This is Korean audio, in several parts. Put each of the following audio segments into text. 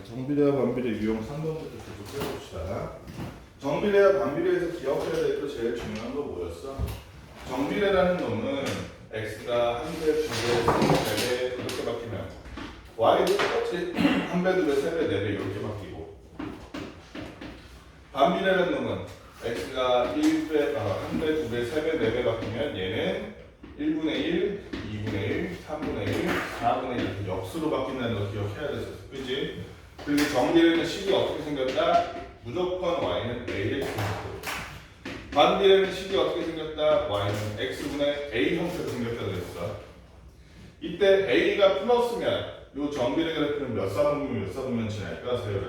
정비례와 반비례 유형 3번부터 계속 해봅시다. 정비례와 반비례에서 기억해야 될 거 제일 중요한 거 뭐였어? 정비례라는 놈은 x가 1배, 2배, 3배, 이렇게 바뀌면 y도 똑같이 1배, 2배, 3배, 4배 이렇게 바뀌고, 반비례라는 놈은 x가 1배, 1배, 2배, 3배, 4배 바뀌면 얘는 1분의 1, 2분의 1, 3분의 1, 4분의 1 이렇게 역수로 바뀐다는 거 기억해야 됐었어. 그치? 그리고 정비례는 식이 어떻게 생겼다? 무조건 y는 ax 형태로. 반비례는 식이 어떻게 생겼다? y는 x분의 a 형태로 생겼다 그랬어. 이때 a가 플러스면 요 정비례 그래프는 몇 사분면 몇 사분면 지날까? 세율아.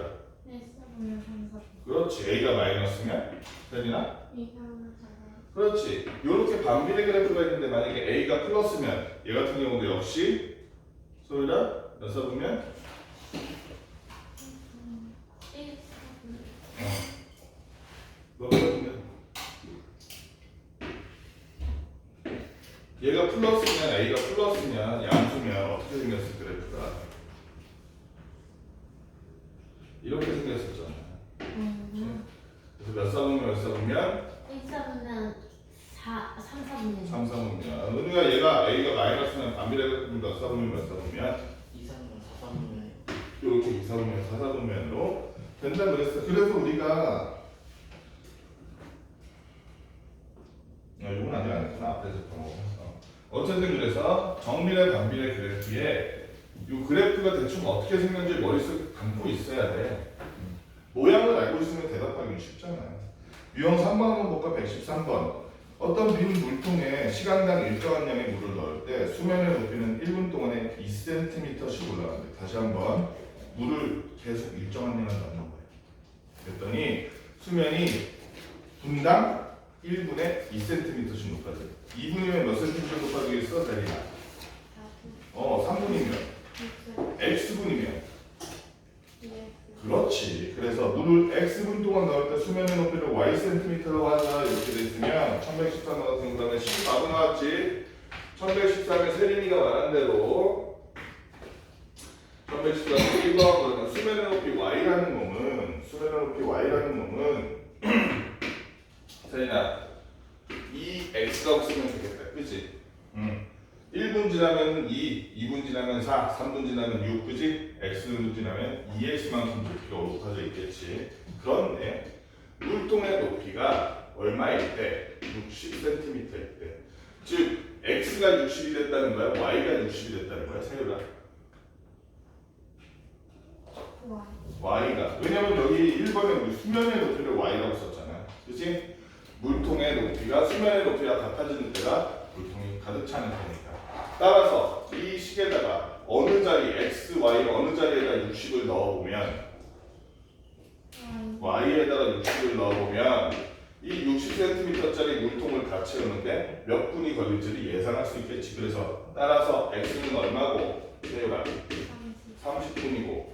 1사분면 3사분. 그렇지. a가 마이너스면 되나? 2사분면 4사분. 그렇지. 요렇게 반비례 그래프가 있는데 만약에 a가 플러스면 얘 같은 경우도 역시 소율아 몇 사분면? 1사분. 몇 사분면? 얘가 플러스면 a가 플러스면 양수면 어떻게 생겼을 그래프가? 이렇게 생겼었잖아. 그래서 몇 사분면 몇 사분면? 1사분면 3사분면. 3사분면. 그러니까 얘가 a가 마이너스면 반비례 그래프는 몇 사분면 몇 사분면? 2사분면 4사분면 이렇게 2사분면 4사분면으로 된다 그랬어. 그래서 우리가 이건 아직 안 했구나. 앞에서 했던 거. 어쨌든 그래서 정비례 반비례 그래프에 이 그래프가 대충 어떻게 생겼는지 머릿속에 담고 있어야 돼. 모양을 알고 있으면 대답하기 쉽잖아. 유형 3번 한번 볼까? 113번. 어떤 빈 물통에 시간당 일정한 양의 물을 넣을 때 수면의 높이는 1분 동안에 2cm씩 올라간대. 다시 한번 물을 계속 일정한 양을 넣는 거예요. 그랬더니 수면이 분당 1분에 2cm씩 높아져요. 2분이면 몇 cm 높아지겠어? 대리나? 3분이면? x분이면? 그렇지. 그래서 물을 x분 동안 넣을 때 수면의 높이를 ycm라고 하자 이렇게 돼 있으면 1113 나왔던 그 다음에 14분 나왔지. 1113에 세린이가 말한 대로 1113 1번 수면의 높이 y라는 놈은 세린아 이 x라고 쓰면 되겠다. 그치? 1분 지나면 2, 2분 지나면 4, 3분 지나면 6, 그지? x 지나면 2x만큼 높이가 높아져 있겠지. 그런데 물통의 높이가 얼마일 때? 60cm일 때. 즉 x가 60이 됐다는 거야? y가 60이 됐다는 거야? 세율아? y가. 왜냐면 여기 1번에 우리 수면의 높이를 y라고 썼잖아. 그치? 물통의 높이가 수면의 높이와 같아지는 때가 물통이 가득 차는 때니까. 따라서 이 식에다가 어느 자리 x, y 어느 자리에다 60을 넣어보면 y에다가 60을 넣어보면 이 60cm짜리 물통을 다 채우는데 몇 분이 걸릴지를 예상할 수 있겠지. 그래서 따라서 x는 얼마고? 세율아 30분이고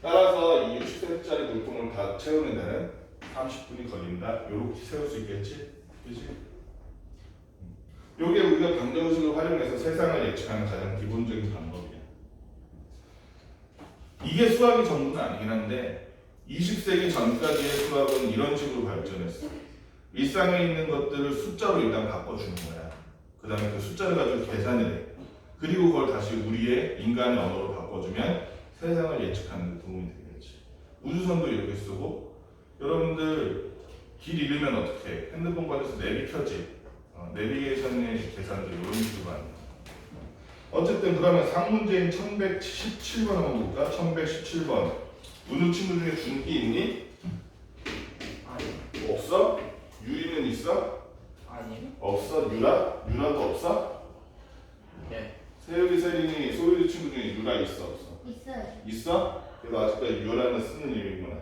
따라서 이 60cm짜리 물통을 다 채우는 데는 30분이 걸린다. 이렇게 세울 수 있겠지. 그치? 요게 우리가 방정식을 활용해서 세상을 예측하는 가장 기본적인 방법이야. 이게 수학의 전부는 아니긴 한데 20세기 전까지의 수학은 이런 식으로 발전했어. 일상에 있는 것들을 숫자로 일단 바꿔주는 거야. 그 다음에 그 숫자를 가지고 계산을 해. 그리고 그걸 다시 우리의 인간의 언어로 바꿔주면 세상을 예측하는 데 도움이 되겠지. 우주선도 이렇게 쓰고 여러분들 길 잃으면 어떻게 해? 핸드폰 꺼내서 내비 켜지. 내비게이션의 계산도 이런 식으로 하는 거야. 어쨌든 그러면 상문제인 1117번 한번 볼까? 1117번. 우주 친구 중에 준기 있니? 아니 없어? 유리는 있어? 아니요 없어? 유라도 없어? 네 세율이, 세린이, 소율이 친구 중에 유라 있어? 없어? 있어요. 있어? 그래서 아직까지 유라는 쓰는 이름이구나.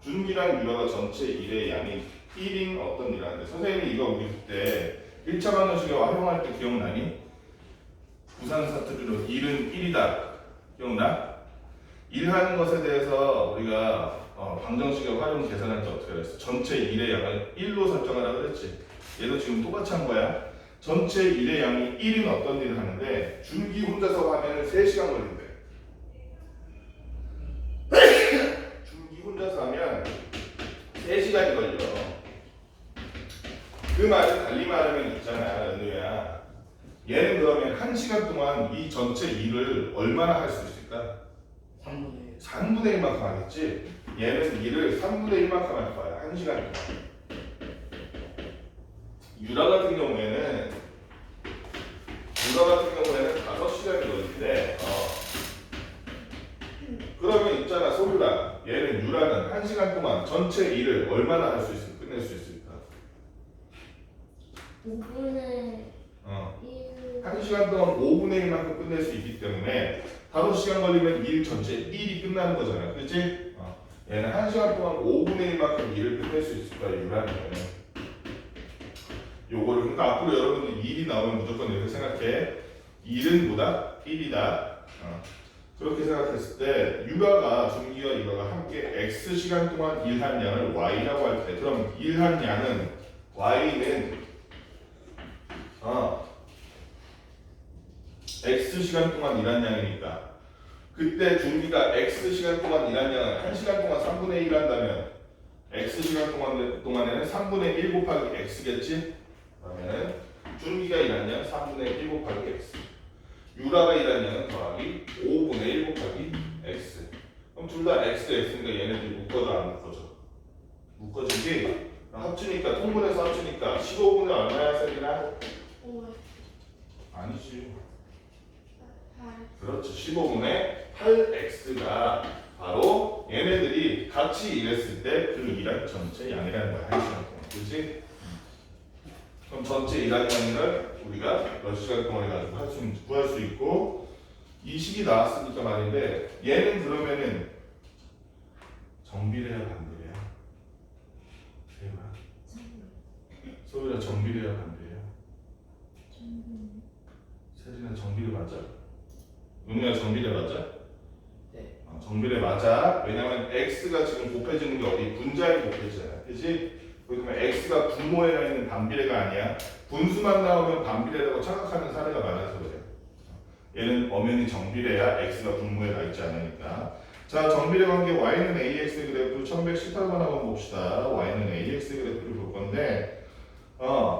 준기랑 유라가 전체 1의 양이 1인 어떤 일하는데 선생님이 이거 우리 그때 1차 방정식에 활용할 때 기억나니? 부산 사투리로 1은 1이다. 기억나? 1 하는 것에 대해서 우리가 방정식에 활용 계산할 때 어떻게 했어? 전체 1의 양을 1로 설정하라 그랬지. 얘도 지금 똑같이 한 거야. 전체 1의 양이 1인 어떤 일을 하는데 준기 혼자서 하면 3시간 걸린대. 그 말은 달리 말하면 있잖아, 은우야. 얘는 그러면 1시간 동안 이 전체 일을 얼마나 할 수 있을까? 3분의 1. 3분의 1만큼 하겠지? 얘는 일을 3분의 1만큼 할 거야. 1시간 동안. 유라 같은 경우에는 5시간이 걸리는데 그러면 있잖아, 소유라. 얘는 유라는 1시간 동안 전체 일을 얼마나 할 수 있을까? 끝낼 수 있을까? 5분의 1. 1시간 동안 5분의 1만큼 끝낼 수 있기 때문에 5시간 걸리면 일 전체 일이 끝나는 거잖아. 그치? 얘는 1시간 동안 5분의 1만큼 일을 끝낼 수 있을 거야, 유라는. 요거를, 그러니까 앞으로 여러분들 일이 나오면 무조건 이렇게 생각해. 일은 뭐다? 1이다. 그렇게 생각했을 때 유라가, 준기와 유라가 함께 X시간 동안 일한 양을 Y라고 할 때, 그럼 일한 양은 Y는 X시간 동안 일한 양이니까 그때 준기가 X시간 동안 일한 양을 1시간 동안 3분의 1 한다면 X시간 동안에는 3분의 1 곱하기 X겠지? 그러면 준기가 일한 양 3분의 1 곱하기 X, 유라가 일한 양은 더하기 5분의 1 곱하기 X. 그럼 둘 다 X, X니까 얘네들이 묶어져 안 묶어져? 묶어지지? 합치니까, 통분해서 합치니까 15분의 얼마야, 세기나? 5. 아니지. 8. 그렇죠. 15분의 8x가 바로 얘네들이 같이 일했을 때 그 일한 전체 양이라는 거야. 1시간 동안. 그렇지? 그럼 전체 일한 양을 우리가 몇 시간 동안 해가지고 구할 수 있고, 이 식이 나왔으니까 말인데 얘는 그러면은 정비례야 반비례야? 소율아, 정비례야 반비례야? 세진아, 정비례 맞아? 은우야, 정비례 맞아? 네. 정비례 맞아. 왜냐면 x가 지금 곱해지는 게 어디? 분자에 곱해지잖아. 그치? 그러면 x가 분모에가 있는 반비례가 아니야. 분수만 나오면 반비례라고 착각하는 사례가 많아서 그래. 얘는 엄연히 정비례야. x가 분모에 가 있지 않으니까. 자, 정비례 관계 y는 ax의 그래프 1118번 한번 봅시다. y는 ax의 그래프를 볼 건데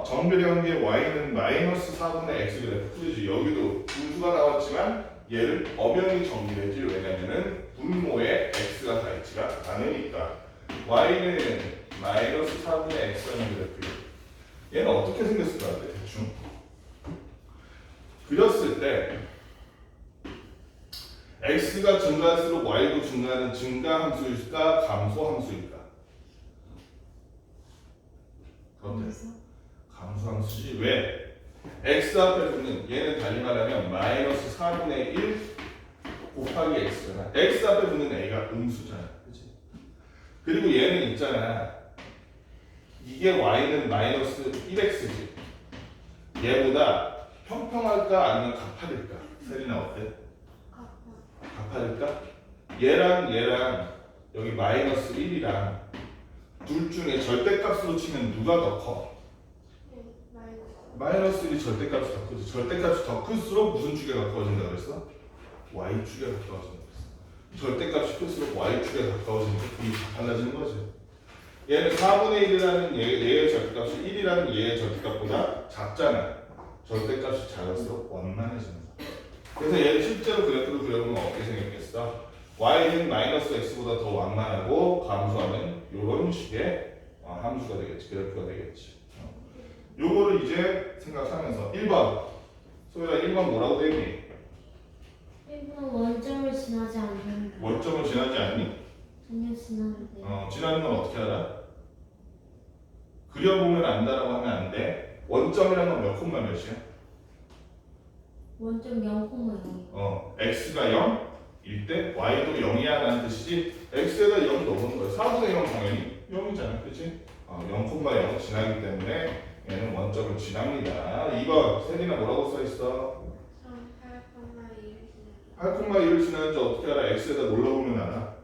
정비례 관계 y는 마이너스 4분의 x 그래프 풀이지. 여기도 분수가 나왔지만 얘를 엄연히 정비례지. 왜냐면은 분모에 x가 다 있지가 않으니까. y는 마이너스 4분의 x라는 그래프. 얘는 어떻게 생겼을 것 같아? 대충 그렸을 때 x가 증가할수록 y도 증가하는 증가 함수일까? 감소 함수일까? 어때? 감소 함수지. 왜? x 앞에 붙는 얘는 달리 말하면 마이너스 4분의 1 곱하기 x잖아. x 앞에 붙는 a가 음수잖아. 그치? 그리고 얘는 있잖아. 이게 y는 마이너스 1x지. 얘보다 평평할까 아니면 가파를까? 세리나 어때? 가파를까? 얘랑 여기 마이너스 1이랑 둘 중에 절대값으로 치면 누가 더 커? 마이너스 1이 절대값이 더 크지. 절대값이 더 클수록 무슨 축에 가까워진다 그랬어? y축에 가까워진다 그랬어. 절대값이 클수록 y축에 가까워지니까 그게 달라지는 거지. 얘는 4분의 1이라는 얘의 절대값이 1이라는 얘의 절대값보다 작잖아. 절대값이 작을수록 완만해지는 거야. 그래서 얘를 실제로 그래프로 그려보면 어떻게 생겼겠어? y는 마이너스 x보다 더 완만하고 감소하는 이런 식의 함수가 되겠지. 그래프가 되겠지. 요거를 이제 생각하면서 1번 소율아, 1번 뭐라고 되니? 1번 원점을 지나지 않는다. 원점을 지나지 않니? 전혀 지나는데. 지나는 건 어떻게 알아? 그려보면 안다라고 하면 안 돼. 원점이라는 건 몇 콤마 몇이야? 원점 0,0. x가 0일 때 y도 0이야 라는 뜻이지. x에다 0 넣은 거야. 4분의 0 당연히 0이잖아. 그치? 0,0 지나기 때문에 얘는 원점을 지납니다. 2번 세리나 뭐라고 써있어? 8,1을 지나는지 어떻게 알아? x에다 눌러보면 알아.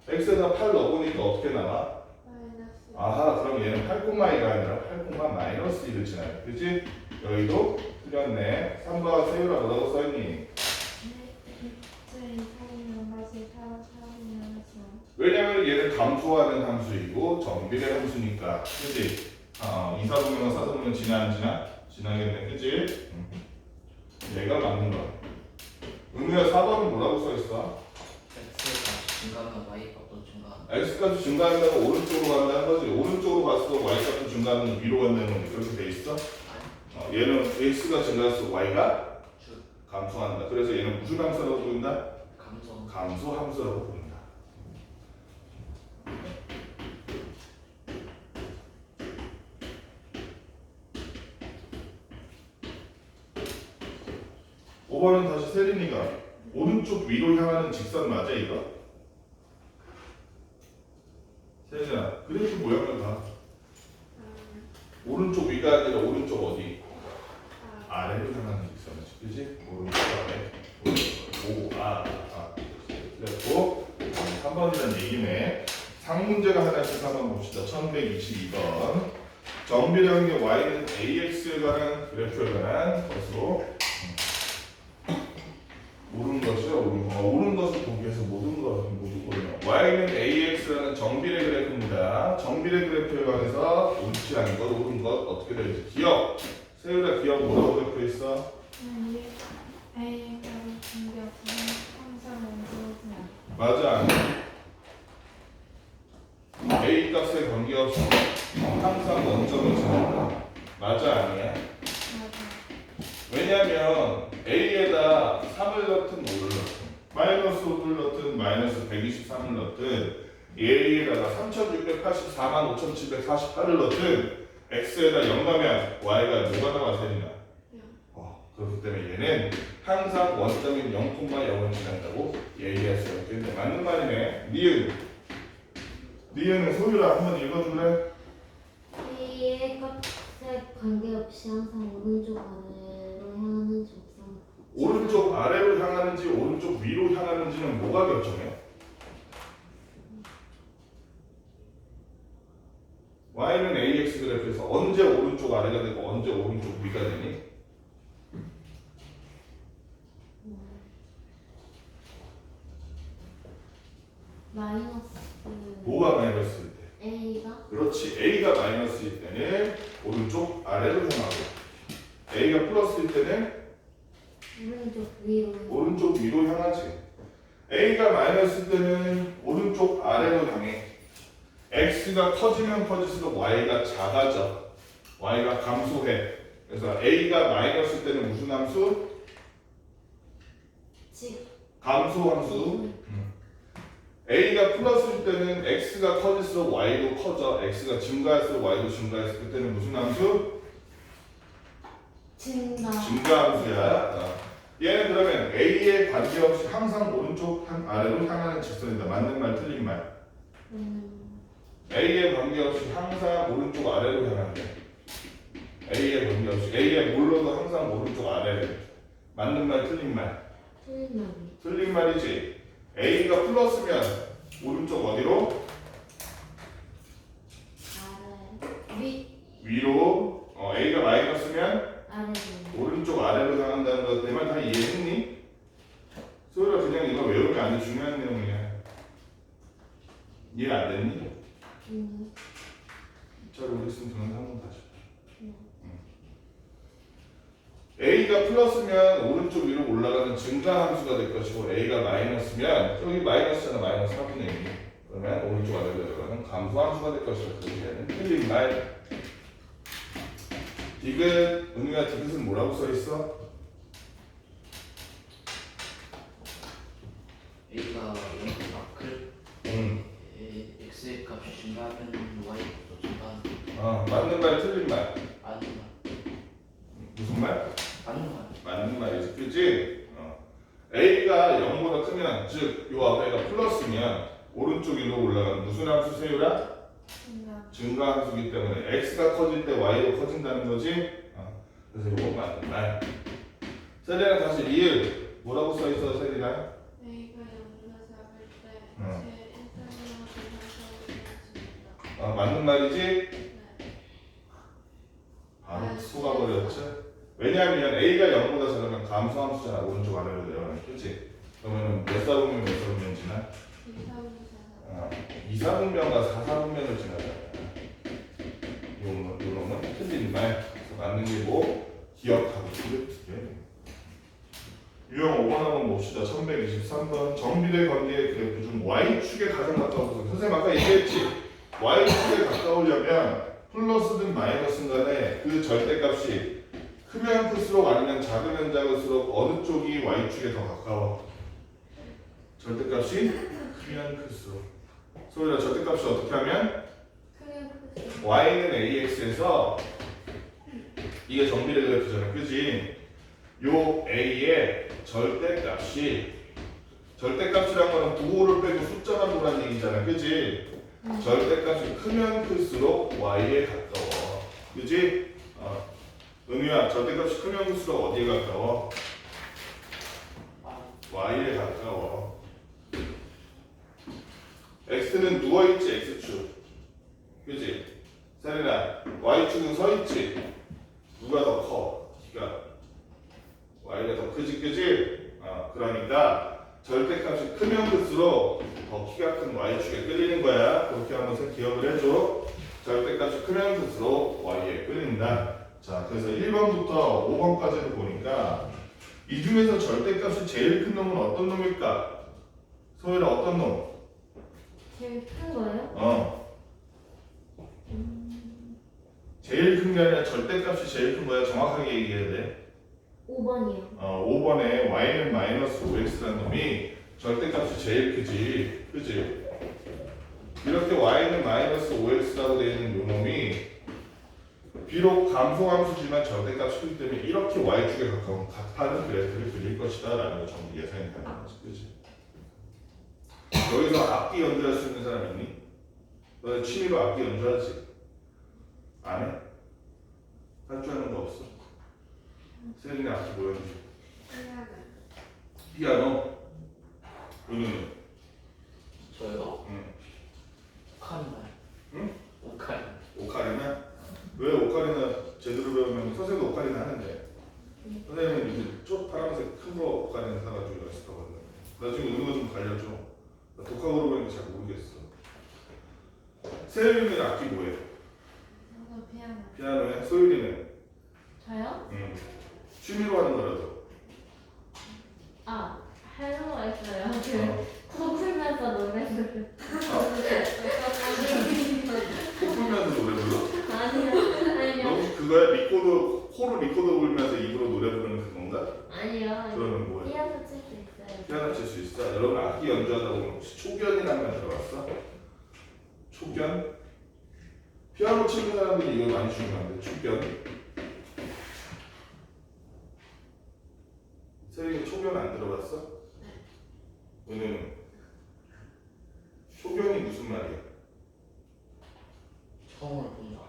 x에다 8 넣어보니까 어떻게 나와? 아하, 그럼 얘는 8,1가 아니라 8,-1을 지나요. 그치? 여기도 틀렸네. 3번 세율아 뭐라고 써있니? 왜냐면 얘는 감소하는 함수이고 정비례 함수니까. 그치? 2사분면과 4사분면 지나 안 지나? 지나겠네, 그치? 얘가 맞는 거야. 은우야 4번은 뭐라고 써있어? X값이 증가하면 Y 값도 증가한다. X값이 증가한다고 오른쪽으로 간다는 거지. 오른쪽으로 갈수록 Y값도 증가하면 위로 간다는 건 그렇게 돼 있어? 얘는 X가 증가할수록 Y가 줄 감소한다. 그래서 얘는 무슨 함수라고 부른다? 감소. 감소 함수라고 부른다. 오번은 다시 세린이가 오른쪽 위로 향하는 직선 맞아 이거? 세린아 그래프 모양을 봐. 오른쪽 위가 아니라 오른쪽 어디? 아래로 향하는 직선이지, 그지? 오른쪽 아래. 그래고 3번이란 얘기네. 상문제가 하나씩 한번 봅시다. 1122번. 정비례관계 y는 ax에 관한 그래프에 관한 것으로 옳은 것이요, 옳은 것을 보기 위해서 모든 것을 모두 고르면 y는 ax라는 정비례 그래프입니다. 정비례 그래프에 관해서 옳지 않은 것, 옳은 것 어떻게 되는지 기억. 세율아 기억 뭐라고 적혀 있어? A가 공격은 항상 원소냐. 맞아. A 값에 관계없이 항상 원점을 잡는다. 맞아 아니야? 맞아. 왜냐면 A에다 3을 넣든 5를 넣든 마이너스 5를 넣든 마이너스 123을 넣든 A에다가 3684만 5748을 넣든 X에다 0 넣으면 Y가 뭐가 나와 세리나? 그렇기 때문에 얘는 항상 원점인 0,0을 지난다고 얘기할 수가 있겠네. 맞는 말이네. 니은은 소유라 한번 읽어줄래? A의 값에 관계없이 항상 오른쪽 아래로 향하는 적선. 오른쪽 아래로 향하는지 오른쪽 위로 향하는지는 뭐가 결정해? Y는 AX 그래프에서 언제 오른쪽 아래가 되고 언제 오른쪽 위가 되니? 마이너스 뭐가 마이너스일 때? A가 그렇지. A가 마이너스일 때는 오른쪽 아래로 향하고 A가 플러스일 때는 오른쪽 위로 향하지. A가 마이너스일 때는 오른쪽 아래로 향해. X가 커지면 커질수록 Y가 작아져. Y가 감소해. 그래서 A가 마이너스일 때는 무슨 함수? 감소 함수. A가 플러스일 때는 X가 커질수록 Y도 커져. X가 증가할수록 Y도 증가해서 그때는 무슨 함수? 증가. 증가 함수야. 얘는 그러면 A에 관계없이 항상 오른쪽 아래로 향하는 직선이다. 맞는 말 틀린 말? A에 관계없이 항상 오른쪽 아래로 향한대. A에 관계없이 A에 몰라도 항상 오른쪽 아래로. 맞는 말 틀린 말? 틀린 말이. 틀린 말이지. A가 플러스면 오른쪽 어디로? 아래. 위로. A가 마이너스면 아래로. 오른쪽 아래로 향한다는 거 내 말 다 이해했니? 소율아 그냥 이거 외우면 안 돼. 중요한 내용이야. 이해 안 됐니? 잘 모르겠으면 저는 한번 다시. A가 플러스면 오른쪽 위로 올라가는 증가 함수가 될 것이고 A가 마이너스면 여기 마이너스잖아. 마이너스 4분의 1. 그러면 오른쪽 아래로 내려가는 감소 함수가 될 것이다. 그 얘기는 틀린 말. 디귿, 은우야 디귿은 뭐라고 써있어? A가 0마크 X의 값이 증가하면 Y 값도 증가한다. 맞는 말 틀린 말. 맞는 말. 무슨 말? 맞는 말. 맞는 말이지, 그치? A가 0보다 크면, 즉, 요 앞에가 플러스면 오른쪽 위로 올라가는 무슨 함수 세율아? 증가 함수기 때문에 X가 커질 때 Y도 커진다는 거지? 그래서 이거 맞는 말. 세리나 다시 리을 뭐라고 써있어, 세리나? A가 0보다 작을 때 제 1단계로 계산서를 맞는 말이지? 네. 바로 속아버렸지? 왜냐하면 A가 0보다 작으면 감소함수잖아. 오른쪽 아래로 내려가는 그치? 그러면 몇 사분면 몇 사분면 지나? 2사분면과 4사분면을 지나잖아. 요놈 맞는 게 뭐? 기억하고 그게 유형 5번 한번 봅시다. 1123번 정비례 관계의 그래프 중 y축에 가장 가까운 것은 선생님 아까 얘기했지 y축에 가까우려면 플러스든 마이너스든 간에 그 절대값이 크면 클수록 아니면 작으면 작을수록 어느 쪽이 y축에 더 가까워? 절대값이 크면 클수록 소리가 절대값이 어떻게 하면 크게 크게. y는 ax에서 이게 정비례 그래프잖아 그지? 요 a의 절대값이란 거는 부호를 빼고 숫자만 보란 얘기잖아 그지? 절대값이 크면 클수록 y에 가까워 그지? 은유야 절대값이 크면 클수록 어디에 가까워? y에 가까워 x는 누워있지 x축 그지? 세린아 y축은 서있지? 누가 더 커? 키가 y가 더 크지 그지? 그러니까 절대값이 크면 클수록 더 키가 큰 y축에 끌리는 거야 그렇게 한번 기억을 해줘 절대값이 크면 클수록 y에 끌린다 자 그래서 1번부터 5번까지를 보니까 이 중에서 절대값이 제일 큰 놈은 어떤 놈일까? 소율아 어떤 놈? 제일 큰 거예요? 제일 큰 게 아니라 절대값이 제일 큰 거야 정확하게 얘기해야 돼 5번이요. 5번에 y는 마이너스 5x라는 놈이 절대값이 제일 크지 그지? 이렇게 y는 마이너스 5x라고 되어 있는 요 놈이 비록 감소함수지만 절대값이 크기 때문에 이렇게 y축에 가까운 가파른 그래프를 그릴 것이다 라는 걸 전부 예상이 가는 거지 그지? 여기서 악기 연주할 수 있는 사람 있니? 너네 취미로 악기 연주하지? 안 해? 할 줄 아는 거 없어? 세린이 악기 뭐 연주? 피아노? 은우는? 저요? 응. 오카리나. 응? 오카리나. 오카리나? 왜 오카리나 제대로 배우면 선생님도 오카리나 하는데 선생님은 이제 쪽 파란색 큰 거 오카리나 사가지고 연습하거든 나 지금 은우가 좀 가려줘 나 독학으로 보니까 잘 모르겠어 세린이는 악기 뭐해? 저도 피아노. 피아노에? 소율이는? 저요? 응. 취미로 하는 거라도 하는 거 있어요. 코 풀면서 노래를. 코 풀면서 노래 불러? 아니요. 너 혹시 그거야? 코로 리코더 불면서 입으로 노래 부르는 그건가? 아니요. 그러면 뭐야? 피아노 칠 수 있어요. 피아노 칠 수 있어? 여러분 악기 연주하다 보면 혹시 초견이라는 말 들어봤어? 초견? 피아노 치는 사람들이 이걸 많이 중요한데 초견? 세린이 초견 안 들어봤어? 은혜는 초견이 무슨 말이야? 처음으로 본다.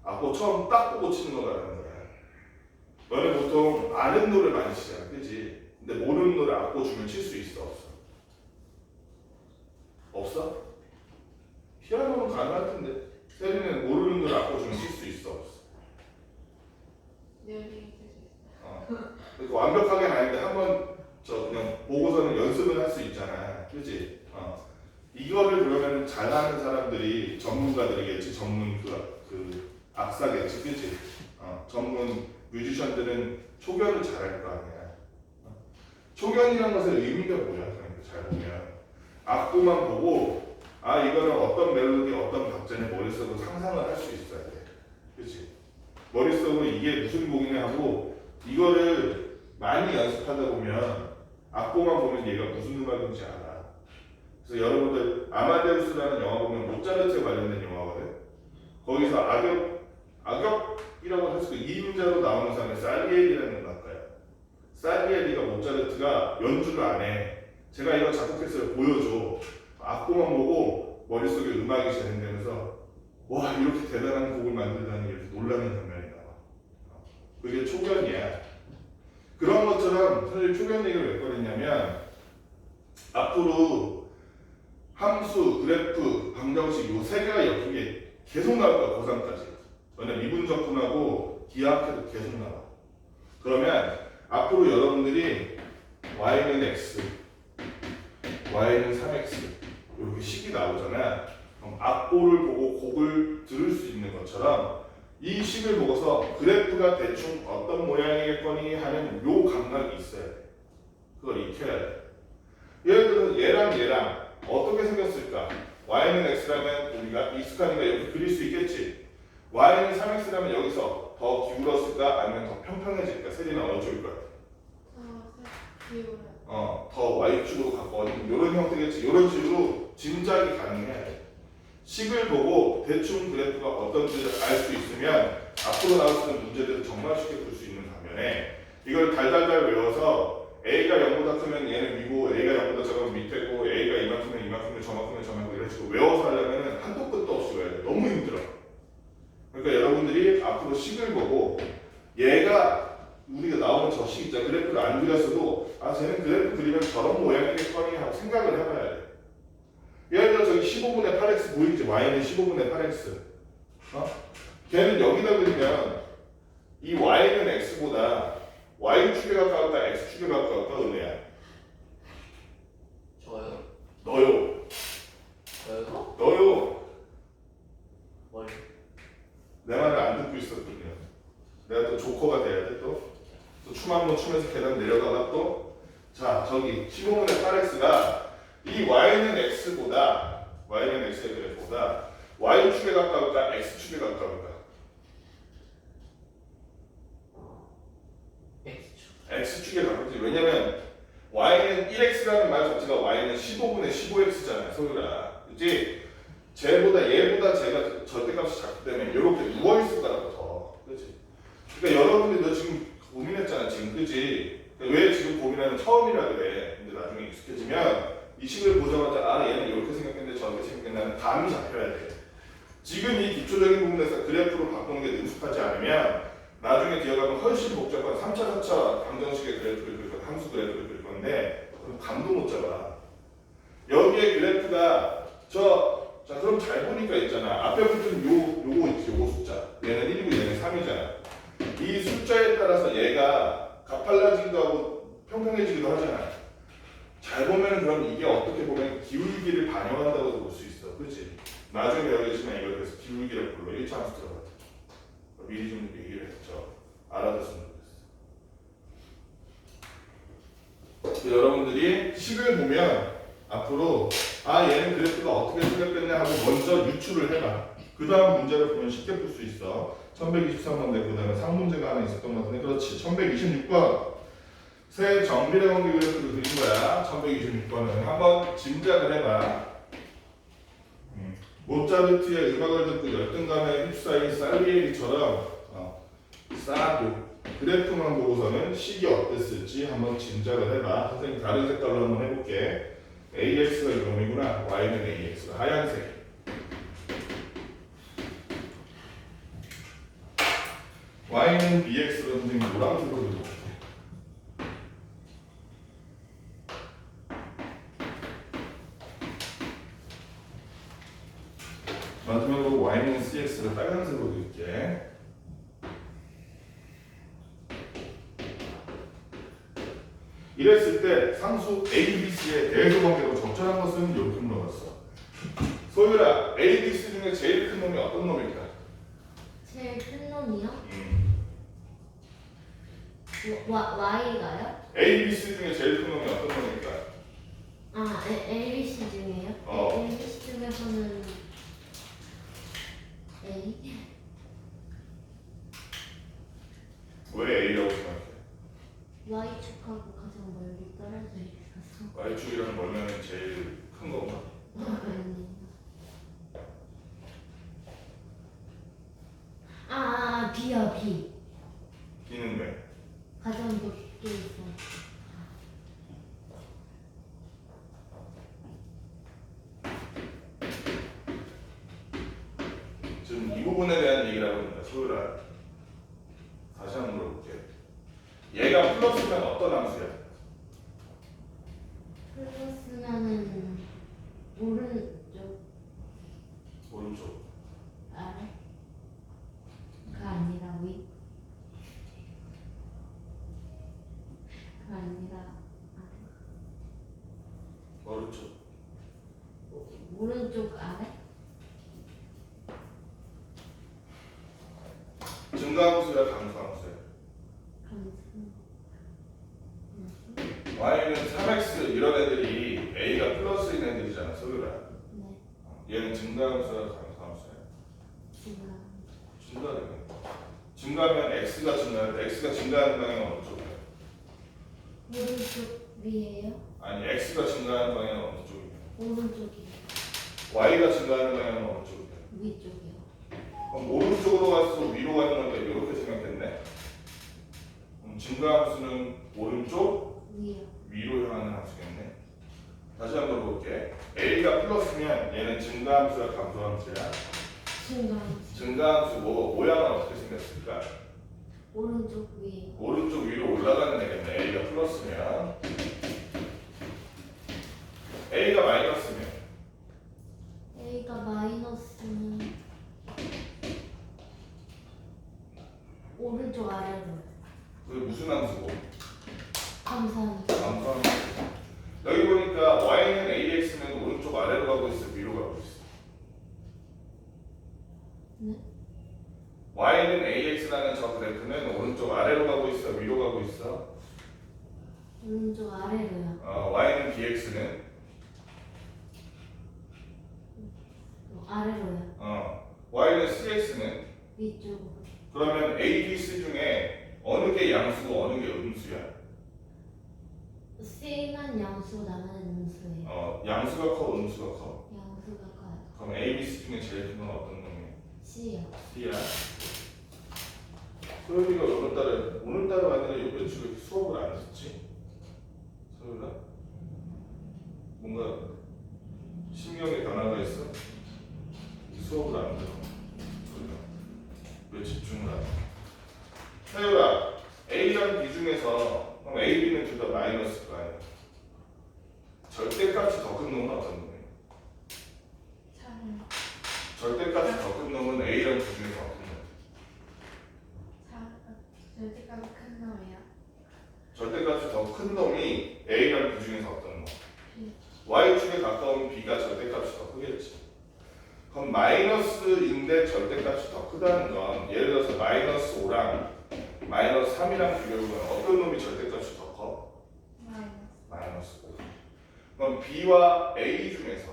악보 처음 딱 보고 치는 거 말하는 거야. 너네 보통 아는 노래 많이 치잖아, 그지? 근데 모르는 노래 악보 주면 칠 수 있어, 없어? 없어? 피아노는 가능할 텐데. 세린은 모르는 노래 악보 주면 칠 수 있어, 없어? 열이 그러니까 완벽하게는 아닌데 한번 그냥 보고서는 연습을 할 수 있잖아, 그지? 이거를 그러면 잘하는 사람들이 전문가들이겠지, 전문 그 악사겠지, 그지? 전문 뮤지션들은 초견을 잘할 거 아니야. 초견이라는 것의 의미가 뭐야? 그러니까 잘 보면 악보만 보고 이거는 어떤 멜로디, 어떤 박자를 머릿속으로 상상을 할 수 있어야 돼, 그지? 머릿속으로 이게 무슨 곡이냐 하고 이거를 많이 연습하다 보면 악보만 보면 얘가 무슨 음악인지 알아. 그래서 여러분들 아마데우스라는 영화 보면 모차르트에 관련된 영화거든. 거기서 악역이라고 할 수 있고 2인자로 나오는 사람이 살리에리라는 음악가야. 살리에리가 모차르트가 연주를 안 해. 제가 이거 작곡했어요. 보여줘. 악보만 보고 머릿속에 음악이 재현되면서 와 이렇게 대단한 곡을 만들다니 이렇게 놀라는 장면이 나와. 그게 초견이야. 그런 것처럼 사실 초견 얘기를 왜 꺼냈냐면 앞으로 함수, 그래프, 방정식 이 세 개가 엮인 게 계속 나올 거야 고3까지. 왜냐면 미분적분하고 기하학해도 계속 나와. 그러면 앞으로 여러분들이 y는 x, y는 3x 이렇게 식이 나오잖아. 그럼 악보를 보고 곡을 들을 수 있는 것처럼 이 식을 보고서 그래프가 대충 어떤 모양이겠거니 하는 요 감각이 있어야 돼. 그걸 익혀야 돼. 예를 들어서 얘랑 어떻게 생겼을까? y는 x라면 우리가 익숙하니까 여기 그릴 수 있겠지. y는 3x라면 여기서 더 기울었을까? 아니면 더 평평해질까? 세리는 어느 쪽일 것 같아? 기울어요. 더 y축으로 갖고 이런 형태겠지. 이런 식으로 짐작이 가능해야 돼. 식을 보고 대충 그래프가 어떤지를 알 수 있으면 앞으로 나올 수 있는 문제들을 정말 쉽게 풀 수 있는 반면에 이걸 달달달 외워서 a가 0보다 크면 얘는 위고 a가 0보다 작으면 밑에고 a가 이만큼면 이만큼면 저만큼면 저만큼 이런 식으로 외워서 하려면 한도 끝도 없이 외워야 돼. 너무 힘들어. 그러니까 여러분들이 앞으로 식을 보고 얘가 우리가 나오는 저 식 있잖아. 그래프를 안 그렸어도 아 쟤는 그래프 그리면 저런 모양이겠거니 하고 생각을 해봐야 돼. 예를 들어 저기 15분의 8x 보이지? y는 15분의 8x. 걔는 여기다 그리면 이 y는 x보다 y축에 가까울까 x축에 가까울까 은혜야? 저요? 너요. 저요? 너요. 뭘? 내 말을 안 듣고 있었군요. 내가 또 조커가 돼야 돼 또. 또 춤 한 번 추면서 계단 내려가다 또. 자 저기 15분의 8x가 이 y는 x보다 y는 x의 그래프보다 y축에 가까울까 x축에 가까울까? X축. x축에 가깝지. 왜냐면 y는 1x라는 말 자체가 y는 15분의 15x잖아요. 소유라. 그치? 얘보다 제가 절대값이 작기 때문에 이렇게 누워있을 거라고 더. 그치? 그러니까 여러분들이 너 지금 고민했잖아. 지금. 그치? 왜 지금 고민하는 처음이라 그래. 근데 나중에 익숙해지면 이 식을 보자마자 아 얘는 이렇게 생각했는데 저렇게 생각했는데 감이 잡혀야 돼. 지금 이 기초적인 부분에서 그래프로 바꾸는 게 능숙하지 않으면 나중에 기억하면 훨씬 복잡한 3차, 4차 방정식의 그래프를 그릴 건데 함수 그래프를 그릴 건데 그럼 감도 못 잡아. 여기에 그래프가 자 그럼 잘 보니까 있잖아. 앞에 붙은 요거 있지. 요거 숫자. 얘는 1이고 얘는 3이잖아. 이 숫자에 따라서 얘가 가팔라지기도 하고 평평해지기도 하잖아. 잘 보면 그럼 이게 어떻게 보면 기울기를 반영한다고 볼 수 있어. 그렇지? 나중에 배우겠지만 이걸 그래서 기울기를 불러. 1차 함수 들어갔다. 미리 좀 얘기를 했죠. 알아뒀으면 좋겠어. 여러분들이 식을 보면 앞으로 아 얘는 그래프가 어떻게 생겼겠냐 하고 먼저 유추를 해봐. 그 다음 문제를 보면 쉽게 풀 수 있어. 1123번 내고 그 다음에 상문제가 하나 있었던 것 같은데 그렇지. 1126번 새 정비례 관계 그래프를 그린 거야. 1126번은 한번 짐작을 해봐. 모차르트의 음악을 듣고 열등감에 휩싸인 살리에리처럼 싹 그래프만 보고서는 식이 어땠을지 한번 짐작을 해봐. 선생님 다른 색깔로 한번 해볼게. AX가 이놈이구나. Y는 AX가 하얀색. Y는 BX로 선생님 노란색으로 그려볼게. 마지막으로 Y는 CX를 빨간색으로 그릴게. 이랬을 때 상수 A, B, C의 대소관계로 적절한 것은 이렇게 물어봤어. 소율아, A, B, C 중에 제일 큰 놈이 어떤 놈일까? 제일 큰 놈이요? 음. Y가요? A, B, C 중에 제일 큰 놈이 어떤 놈일까? 아, ABC 중에요? ABC 중에서는 A? 왜 A라고 생각해? Y축하고 가장 멀리 떨어져 있어서 Y축이랑 멀면 제일 큰 건가? B요, B. B는 왜? 가장 높게 있어. 지금 이 부분에 대한 얘기를 하고 있는 거야. 소율아, 다시 한번 물어볼게. 얘가 플러스면 어떤 함수야? 플러스면은 오른쪽 오른쪽. 아래가 아니라 위. 가 아니라 오른쪽. 오른쪽 아래? 증가함수야 감소함수야? y는 3x 이런 애들이 a가 플러스인 애들이잖아 소유라. 얘는 증가함수야 감소함수야? 증가되네. 증가하면 x가 증가하는데 x가 증가하는 방향은 어느 쪽이야? 오른쪽 위에요? 아니 x가 증가하는 방향은 어느 쪽이야? 오른쪽이요. y가 증가하는 방향은 어느 쪽이야? 위쪽이요. 그럼 오른쪽으로 가서 위로 가는 건데 이렇게 생각했네. 증가함수는 오른쪽 위요. 위로 향하는 함수겠네. 다시 한번 볼게. a가 플러스면 얘는 증가함수야 감소함수야? 증가함수. 증가함수고 모양은 어떻게 생겼을까? 오른쪽 위에요. 오른쪽 위로 올라가는 애겠네. a가 플러스면 a가 마이너스면 A가 마이너스면 오른쪽 아래로. 그게 무슨 함수고? 감사합니다. 감소함수. 여기 보니까 y는 ax면 오른쪽 아래로 가고 있어 위로 가고 있어? 네? y는 ax라는 저 그래프는 오른쪽 아래로 가고 있어 위로 가고 있어? 오른쪽 아래로요. y는 bx는 아래로요. y는 cx는 위쪽으로. 그러면 a, b, c 중에 어느 게 양수고 어느 게 음수야? C는 양수, 나는 음수예요. 양수가 커 음수가 커? 양수가 커요. 그럼 a, b, c 중에 제일 큰 건 어떤 놈이야? C요. c야. 소율이가 오늘따라 아니라 이 며칠 수업을 안 듣지? 소율아? 뭔가 신경에 변화가 있어? 수업을 안 들어. 왜 집중을 안 해? 태율아, A랑 B 중에서 그럼 A, B는 둘 다 마이너스일 거 아니야? 절대값이 더 큰 놈은 어떤 놈이야? 절대값이 더 큰 놈은 A랑 B 중에서 어떤 놈이야? 절대값이 큰 놈이야. 절대값이 더 큰 놈이 A랑 B 중에서 어떤 놈? B. Y축에 가까운 B가 절대값이 더 크겠지. 그럼 마이너스인데 절대값이 더 크다는 건 예를 들어서 마이너스 5랑 마이너스 3이랑 비교해보면 어떤 놈이 절대값이 더 커? 마이너스 5. 그럼 B와 A 중에서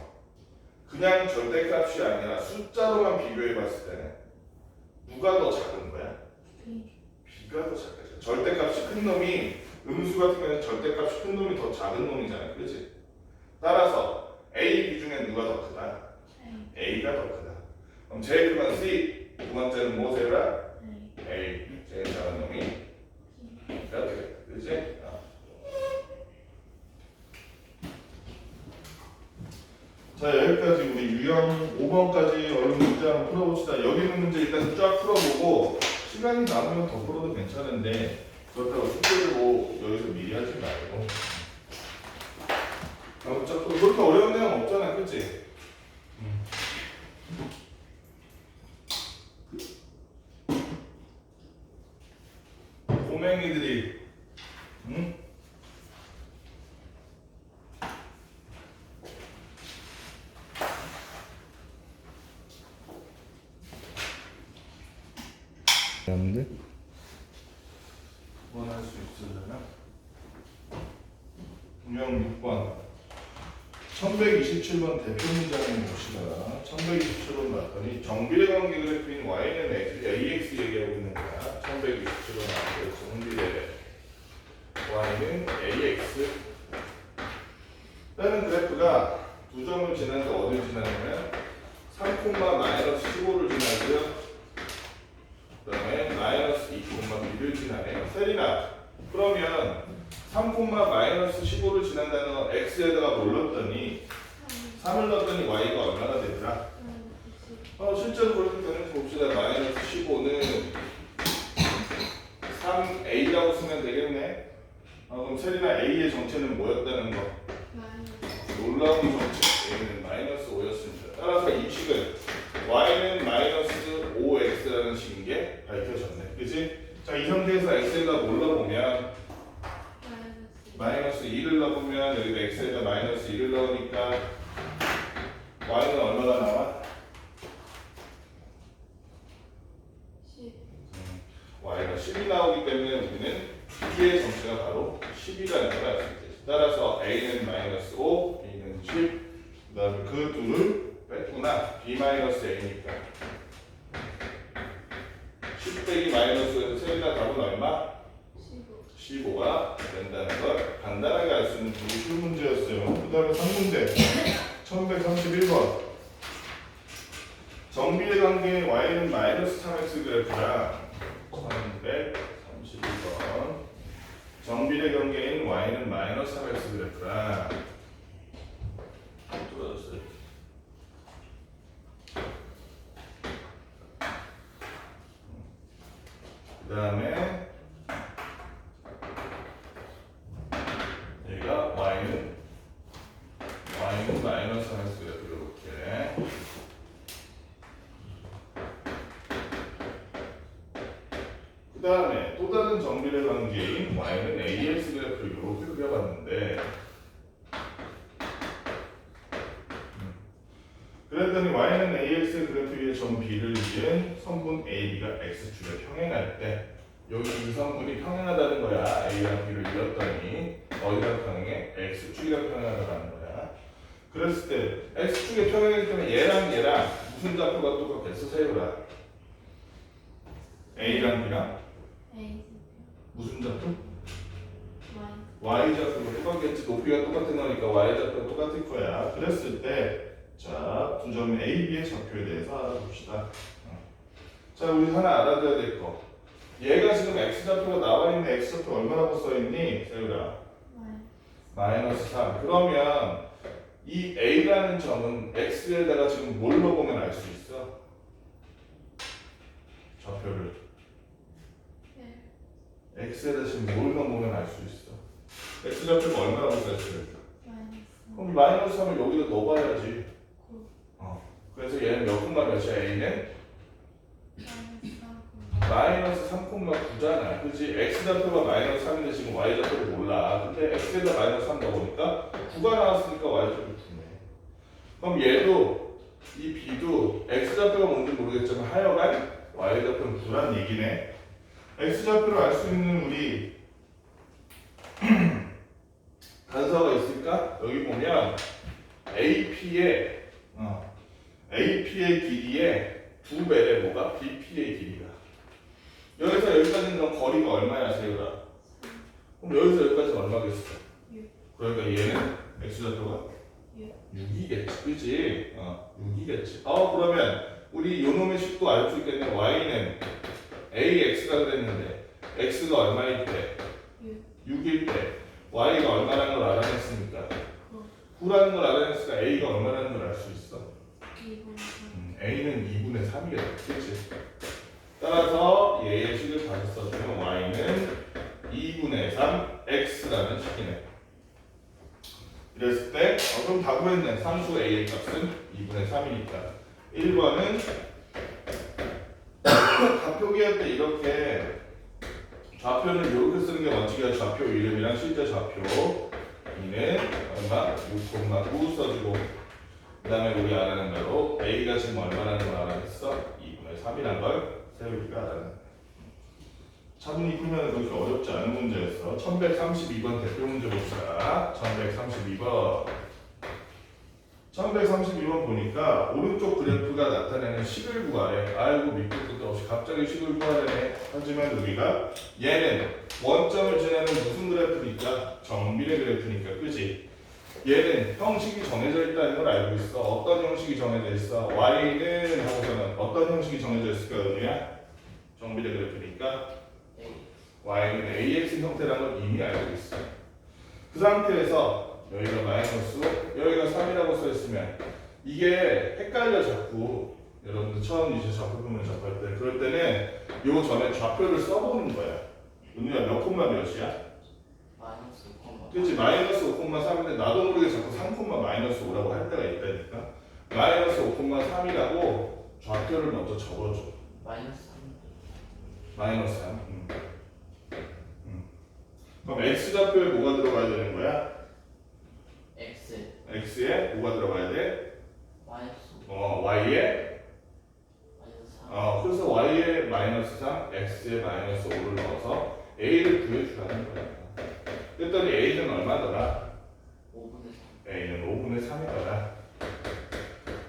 그냥 절대값이 아니라 숫자로만 비교해봤을 때 누가 더 작은 거야? B. B가 더 작겠죠. 절대값이 큰 놈이 음수 같은 경우는 절대값이 큰 놈이 더 작은 놈이잖아요. 그렇지? 따라서 A, B 중에 누가 더 크다? A가 더 크다. 그럼 제일 큰 건 C, 두 번째는 뭐세요라? A. 제일 작은 놈이 B가 되겠다. 그렇지? 자, 여기까지 우리 유형 5번까지 얼른 문제 한번 풀어봅시다. 여기 있는 문제 일단 쫙 풀어보고 시간이 남으면 더 풀어도 괜찮은데 그렇다고 숙제를 뭐 여기서 미리 하지 말고 그렇게 어려운 내용 없잖아. 그치? 꼬맹이들이 응? 없는데? 원할 수 있으려면 유형 6번 1127번 대표 문장을 봅시다. 1127번 봤더니 정비례 관계 그래프인 y는 ax 얘기하고 있는 거야. 1127번 나왔어요. 정비례 y는 ax 라는 그래프가 두 점을 지나는데 어딜 지나냐면 3, 마이너스 15를 지나고요. 그 다음에 마이너스 2,b를 지나네요. 세리나 그러면 3, 마이너스 15를 지난다는 건 x에다가 뭘 넣었더니 3을 넣었더니 y가 얼마나 되더라? 실제로 그렇게 되는 봅시다. 마이너스 15는 3a라고 쓰면 되겠네. 그럼 세리나 a의 정체는 뭐였다는 거? 놀라운 정체 a는 마이너스 5였습니다. 따라서 이 식은 y는 마이너스 5x라는 식인 게 밝혀졌네. 그치? 자, 이 상태에서 x에다 뭘 넣어보면 마이너스 2를 넣어보면 여기다 x에다 마이너스 2를 넣으니까 y는 얼마가 나와? 10. 그 둘을 뺐구나. b-a니까 10 빼기 마이너스 세에다 답은 얼마? 15. 15가 된다는 걸 간단하게 알 수 있는 기술 문제였어요. 그 다음에 3문제 1131번 정비례 관계인 y는 마이너스 3x 그래프랑 1131번 정비례 관계인 y는 마이너스 3x 그래프랑 뚫어졌어요. 그 다음에 여기가 y는 마이너스 3x 그래프 이렇게 그 다음에 또 다른 정비례 관계인 y는 ax 그래프를 이렇게 그려봤는데 그랬더니 y는 ax 그래프 위에 점 b를 이은 선분 ab가 x축에 평행할 때 여기 이 선분이 평행하다는 거야. a랑 b를 이었더니 어디랑 평행해? x축이랑 평행하다는 거야. 그랬을 때 x축에 평행했기 때문에 얘랑 무슨 좌표가 똑같겠어? 세우라 a랑 b랑 A. 무슨 좌표? Y. y좌표가 똑같겠지. 높이가 똑같은 거니까 y좌표가 똑같을 거야. 그랬을 때 자, 두 점 A, B의 좌표에 대해서 알아봅시다. 자, 우리 하나 알아둬야 될 거. 얘가 지금 x좌표가 나와 있는 x좌표 얼마라고 써있니? 세우라. 마이너스 3. 그러면 이 A라는 점은 x에다가 지금 뭘 넣으면 알 수 있어? 좌표를. x에다 지금 뭘 넣으면 알 수 있어? x좌표가 얼마라고 써있어요? 그럼 마이너스 3을 여기다 넣어봐야지. 그래서 얘는 몇 콤마 몇이야? A는? 마이너스 3,9잖아. 그치? x좌표가 마이너스 3인데 지금 y좌표를 몰라. 근데 x에다 마이너스 3 넣어보니까 9가 나왔으니까 y좌표 9네. 그럼 얘도 이 b도 x좌표가 뭔지 모르겠지만 하여간 y좌표는 9란 얘기네. x좌표를 알 수 있는 우리 단서가 있을까? 여기 보면 AP의 길이의 2배래 뭐가? BP의 길이가. 여기서 여기까지는 그럼 거리가 얼마야, 세우라? 그럼 여기서 여기까지는 얼마겠어? 6. 그러니까 얘는 x좌표가 6이겠지, 그지? 6이겠지. 그러면 우리 요놈의 식도 알 수 있겠네. y는 ax가 그랬는데 x가 얼마일 때? 6일 때 y가 얼마라는 걸 알아냈으니까 9라는 걸 알아냈으니까 a가 얼마라는 걸 알 수 있어. a는 2분의 3이겠다. 그치? 따라서 얘의 식을 다시 써주면 y는 2분의 3 x라는 식이네. 이랬을 때 그럼 다 구했네. 상수 a의 값은 2분의 3이니까 1번은 다 표기할 때 이렇게 좌표는 이렇게 쓰는 게 원칙이야. 좌표 이름이랑 실제 좌표 이는 얼마? 6,9 써주고 그 다음에 우리 알아낸 대로 A가 지금 얼마라는 걸 알아냈어? 2분의 3이라는 걸 세우기가 알아낸 차분히 풀면 그렇게 어렵지 않은 문제였어. 1132번 대표 문제 봅시다. 1132번 1132번 보니까 오른쪽 그래프가 나타내는 식을 구하래. 아이고 밑도 끝도 없이 갑자기 식을 구하려네. 하지만 우리가 얘는 원점을 지나는 무슨 그래프니까? 정비례 그래프니까, 그지? 얘는 형식이 정해져 있다는 걸 알고 있어. 어떤 형식이 정해져 있어? y는 하고서는 어떤 형식이 정해져 있을까? 은우야? 정비례 그래프니까 y는 ax 형태라는 걸 이미 알고 있어. 그 상태에서 여기가 마이너스, 여기가 3이라고 써있으면 이게 헷갈려 자꾸. 여러분들 처음 이제 좌표 보면 접할 때 그럴 때는 요 전에 좌표를 써보는 거야. 은우야 몇 콤마 몇이야? 마이너스 5,3. 그치? 마이너스 5,3인데 나도 모르게 자꾸 3, 마이너스 5라고 할 때가 있다니까. 마이너스 5,3이라고 좌표를 먼저 적어줘. 마이너스 3. 마이너스 3. 그럼 x좌표에 뭐가 들어가야 되는 거야? X. x에 뭐가 들어가야 돼? 마이너스 y에? 마이너스 3. 그래서 y에 마이너스 3, x에 마이너스 5를 넣어서 a를 구해주라는 거야. 그랬더니 a는 얼마더라? 5분의 3. a는 5분의 3이더라.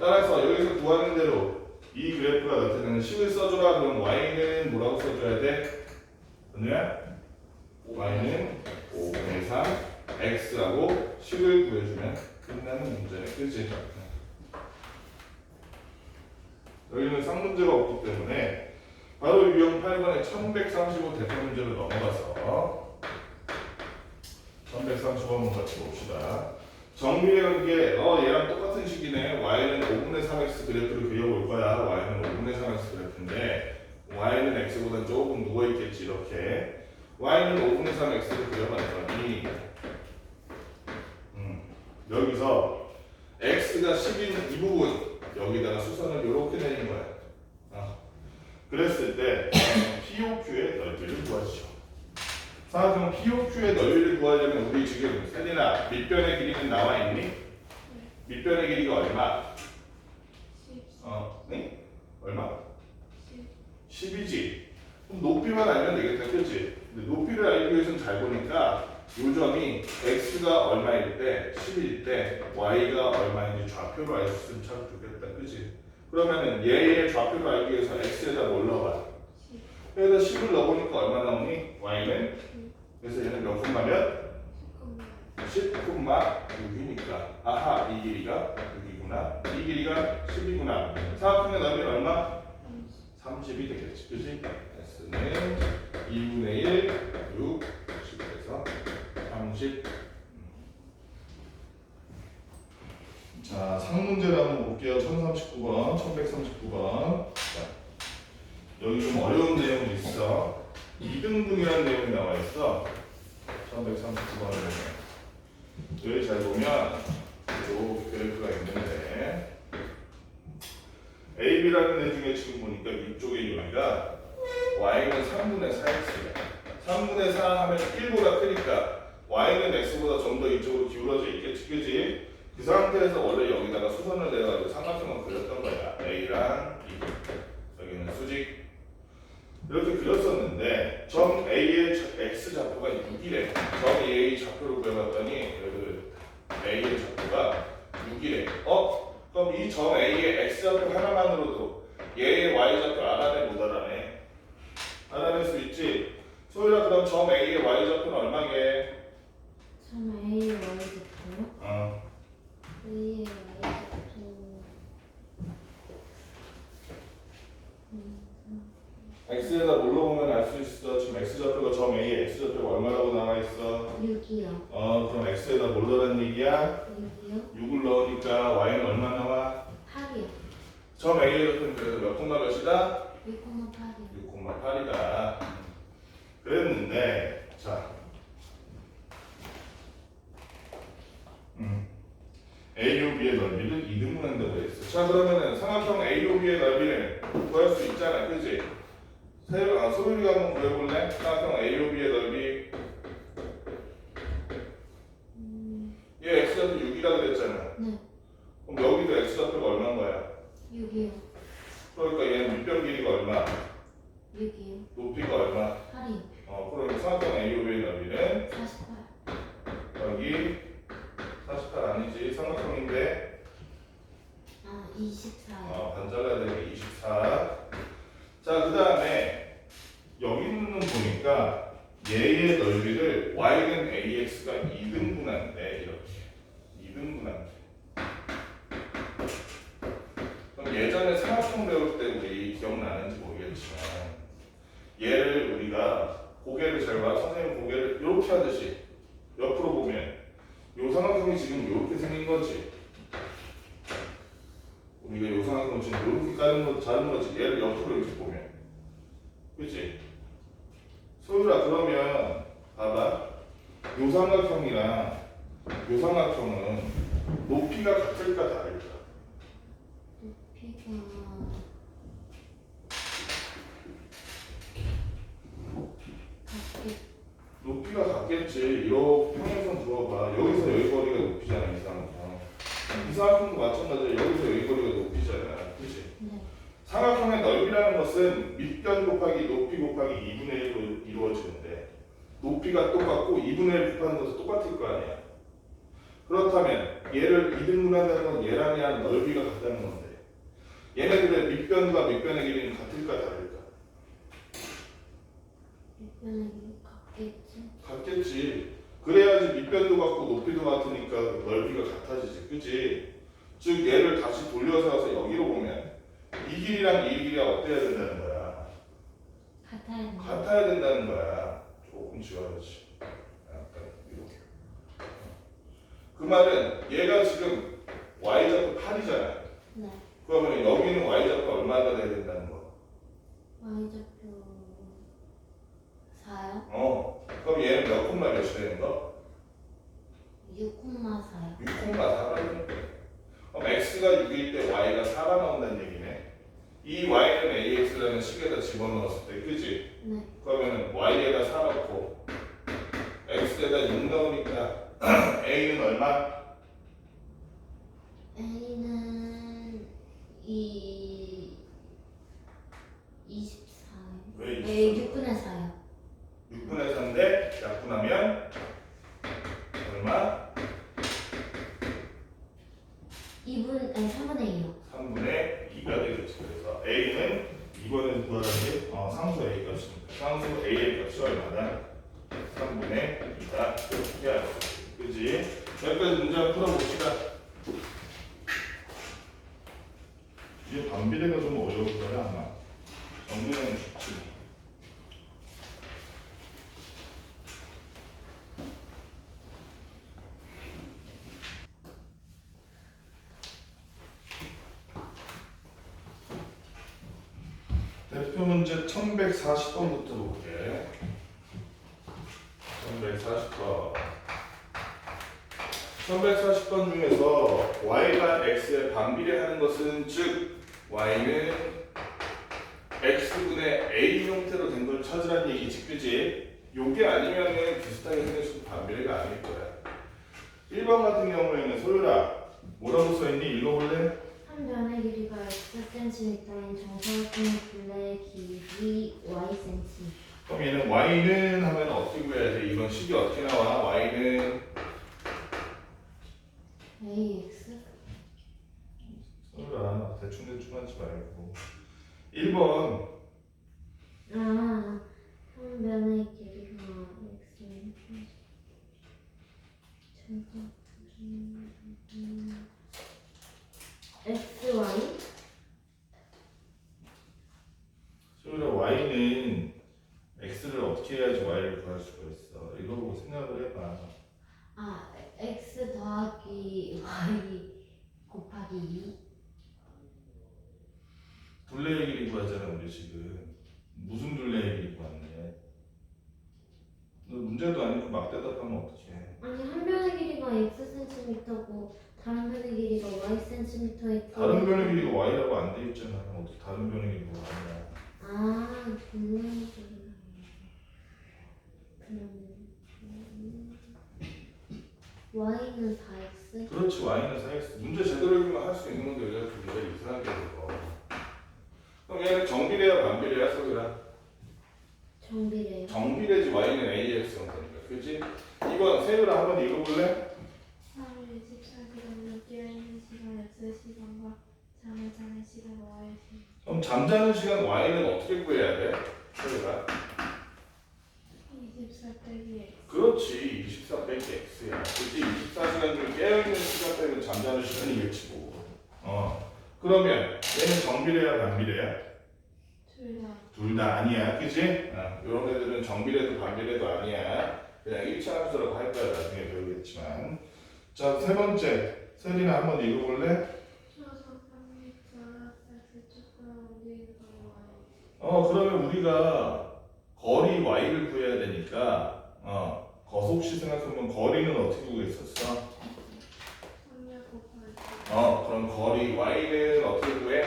따라서 여기서 구하는 대로 이 그래프가 나타내는 식을 써줘라. 그럼 y는 뭐라고 써줘야 돼? 은우야? y는 5분의 3 x라고 식을 구해주면 끝나는 문제네. 그치? 여기는 쌍문제가 없기 때문에 바로 유형 8번에 1135 대표 문제로 넘어가서 1135번 같이 봅시다. 정비의 관계, 얘랑 똑같은 식이네. y는 5분의 3x 그래프를 그려볼 거야. y는 5분의 3x 그래프인데 y는 x보다 조금 누워있겠지. 이렇게 y는 5분의 3x를 그려봤더니 여기서 x가 10인 이 부분 여기다가 수선을 이렇게 내린 거야. 그랬을 때 POQ의 넓이를 구하시죠. 사각형 POQ의 넓이를 구하려면 우리 지금 세린아 밑변의 길이는 나와 있니? 밑변의 길이가 얼마? 10, 네? 얼마? 10, 10이지. 그럼 높이만 알면 되겠다, 그렇지? 근데 높이를 알기 위해서는 잘 보니까 요 점이 x가 얼마일 때, 10일 때 y가 얼마인지 좌표로 알 수 있으면 참 좋겠다, 그렇지? 그러면은 얘의 좌표를 알기 위해서 x에다 뭘 넣어봐? 10, 여기다 10을 넣어보니까 얼마 나오니? y는? 그래서 얘는 몇 콤마면? 10,6이니까 아하 이 길이가 6이구나 이 길이가 10이구나 사각형의 넓이는 얼마? 30이 되겠지 그치? S는 2분의 1 6 10에서 30 자, 상문제를 한번 볼게요. 1039번, 1139번. 자, 여기 좀 어려운 내용이 있어. 2등분이라는 내용이 나와 있어. 1139번을 보면. 여기 잘 보면, 요 그래프가 있는데, AB라는 애 중에 지금 보니까 이쪽의 여기가 Y는 3분의 4X야. 3분의 4 하면 1보다 크니까 Y는 X보다 좀 더 이쪽으로 기울어져 있겠지, 그지? 그 상태에서 원래 여기다가 수선을 내가지고 삼각형을 그렸던 거야. A랑 B. 여기는 수직. 이렇게 그렸었는데 점 A의 X 좌표가 6이래. 점 A의 좌표를 구해봤더니 그 A의 좌표가 6이래. 그럼 이 점 A의 X 좌표 하나만으로도 얘의 Y 좌표 알아내 못 알아내? 알아낼 수 있지? 소율아 그럼 점 A의 Y 좌표는 얼마게? 점 A의 Y좌표요? A의 Y좌표 X에다 물러보면 알 수 있어. 지금 X 좌표가 점 A의 X 좌표가 얼마라고 나와 있어? 6이요. 그럼 X에다 뭘 넣으라는 얘기야? 6이요? 6을 넣으니까 Y는 얼마 나와? 8이요. 점 A의 좌표는 그래서 몇 콤마 몇이다? 6,8이요. 6,8이다. 그랬는데, 자, AOB의 넓이를 2등분한다고 했어. 자, 그러면은 삼각형 AOB의 넓이를 구할 수 있잖아, 그지? 소율이가 한번 구해볼래? 삼각형 AOB의 넓이. 얘 X좌표 6이라 그랬잖아. 네. 그럼 여기도 X좌표가 얼마인 거야? 6이요. 그러니까 얘는 밑변 길이가 얼마? 6이요. 높이가 얼마? 8이요. 그럼 삼각형 AOB의 넓이는 48. 여기 48 아니지 삼각형인데 24요. 반잘라야 되니까 24. 자, 그 다음에 여기는 보니까 얘의 넓이를 y는 ax가 2등분한데 이렇게 2등분한데. 그럼 예전에 삼각형 배울 때 우리 기억나는지 모르겠지만 얘를 우리가 고개를 잘 봐. 선생님 고개를 이렇게 하듯이 옆으로 보면 요 삼각형이 지금 이렇게 생긴 거지. 우리가 요 삼각형을 지금 이렇게 자른 거지. 얘를 옆으로 이렇게 보면. 그치? 소율아 그러면 봐봐. 요 삼각형이랑 요 삼각형은 높이가 같을까 다를까? 높이가 같게. 높이가 같겠지. 이렇게 평행선 그어봐. 여기서 여기 거리가 높이잖아. 이 삼각형. 이 삼각형도 마찬가지야. 여기서 여기 거리가 높이잖아. 그치? 네. 삼각형의 넓이라는 것은 밑변 곱하기 높이 곱하기 2분의 1로 이루어지는데 높이가 똑같고 2분의 1 곱하는 것도 똑같을 거 아니야. 그렇다면 얘를 2등분한다는 건 얘랑 얘랑 넓이가 같다는 건데 얘네들의 밑변과 밑변의 길이는 같을까 다를까? 밑변의 길이 같겠지. 같겠지. 그래야지 밑변도 같고 높이도 같으니까 넓이가 같아지지. 그치? 즉 얘를 다시 돌려서 와서 여기로 보면 이 길이랑 이 길이가 어때야 된다는 거야? 같아야 된다. 같아야 된다는 거야. 조금 지워야지. 약간 이렇게. 그 말은 얘가 지금 y좌표 8이잖아. 네. 그러면 여기는 y좌표 얼마가 돼야 된다는 거? y좌표 4요? 그럼 얘는 몇 콤마 몇이 되는 거? 6,4요. 6콤마 4가 되는 거야. 그럼 x가 6일 때 y가 4가 나온다는 얘기네. 이 y는 ax라는 식에다 집어넣었을 때, 그지? 네. 그러면 y에다 4 넣고 x에다 6 넣으니까 a는 얼마? A는 24요. 왜 네, 24? 6분의 4요. 6분의 4인데 약분하면 얼마? 3분의 2요. 3분의 2가 되겠지. 그래서 a는 이번에 구하는 게 상수 a 값입니다. 상수 a의 값이 얼마다? 3분의 2다. 이렇게 알고 그지? 여기까지 문제 한번 풀어봅시다. 이제 반비례가 좀 어려울 거야 아마. 정리는 쉽지. 대표 문제 1140번부터 볼게. 1140번. 1140번 중에서 y가 x에 반비례하는 것은 즉 y는 x분의 a 형태로 된 걸 찾으라는 얘기지, 그지? 요게 아니면은 비슷하게 생겨서 반비례가 아닐 거야. 1번 같은 경우에는 소율아 뭐라고 써있니? 읽어볼래? 한 변의 길이가 xcm인 정사각형의 둘레의 길이 ycm. 그럼 얘는 y는 하면 어떻게 구해야 돼? 이건 식이 어떻게 나와? y는 ax. 소율아 대충 하지 말고 1번 한 변의 길이가 x인 xy. 소율아 y는 x를 어떻게 해야지 y를 구할 수가 있어? 이거 보고 생각을 해봐. x 더하기 y 곱하기 2. 둘레의 길이 구하잖아 우리 지금. 무슨 둘레의 길이 구하는데? 너 문제도 아니고 막 대답하면 어떡해? 아니 한 변의 길이가 xcm고 다른 변의 길이가 ycm에 다른 변의 길이가 y라고 안 돼 있잖아. 어떻게 다른 변의 길이가 y야? 분명히 그러면 y는 4x. 그렇지 y는 4x. 문제 제대로 읽으면 할 수 있는 건데 왜 자꾸 문제를 이상하게 읽어? 그럼 얘는 정비례야 반비례야 소율아? 정비례요. 정비례지 y는 ax 형태니까 그치? 이번 세율아 한번 읽어볼래? 3일 24시간을 깨어있는 시간 x시간과 잠을 자는 시간 y시. 그럼 잠자는 시간 y는 어떻게 구해야 돼? 세율아? 24 빼기 x. 그렇지 24 빼기 x야 그치? 24시간 중에 깨어있는 시간 빼면 잠자는 시간이겠지 뭐. 그러면 얘는 정비례야 반비례야? 둘 다. 둘 다 아니야 그치? 이런 애들은 정비례도 반비례도 아니야 그냥 1차 함수라고 할 거야 나중에 배우겠지만 자 세 번째 세린아 한번 읽어볼래? 추워서 3m x축으로 움직이는 y. 그러면 우리가 거리 y를 구해야 되니까 거속시 생각하면 거리는 어떻게 구했었어? 3을 곱하기 그럼 거리 y는 어떻게 구해?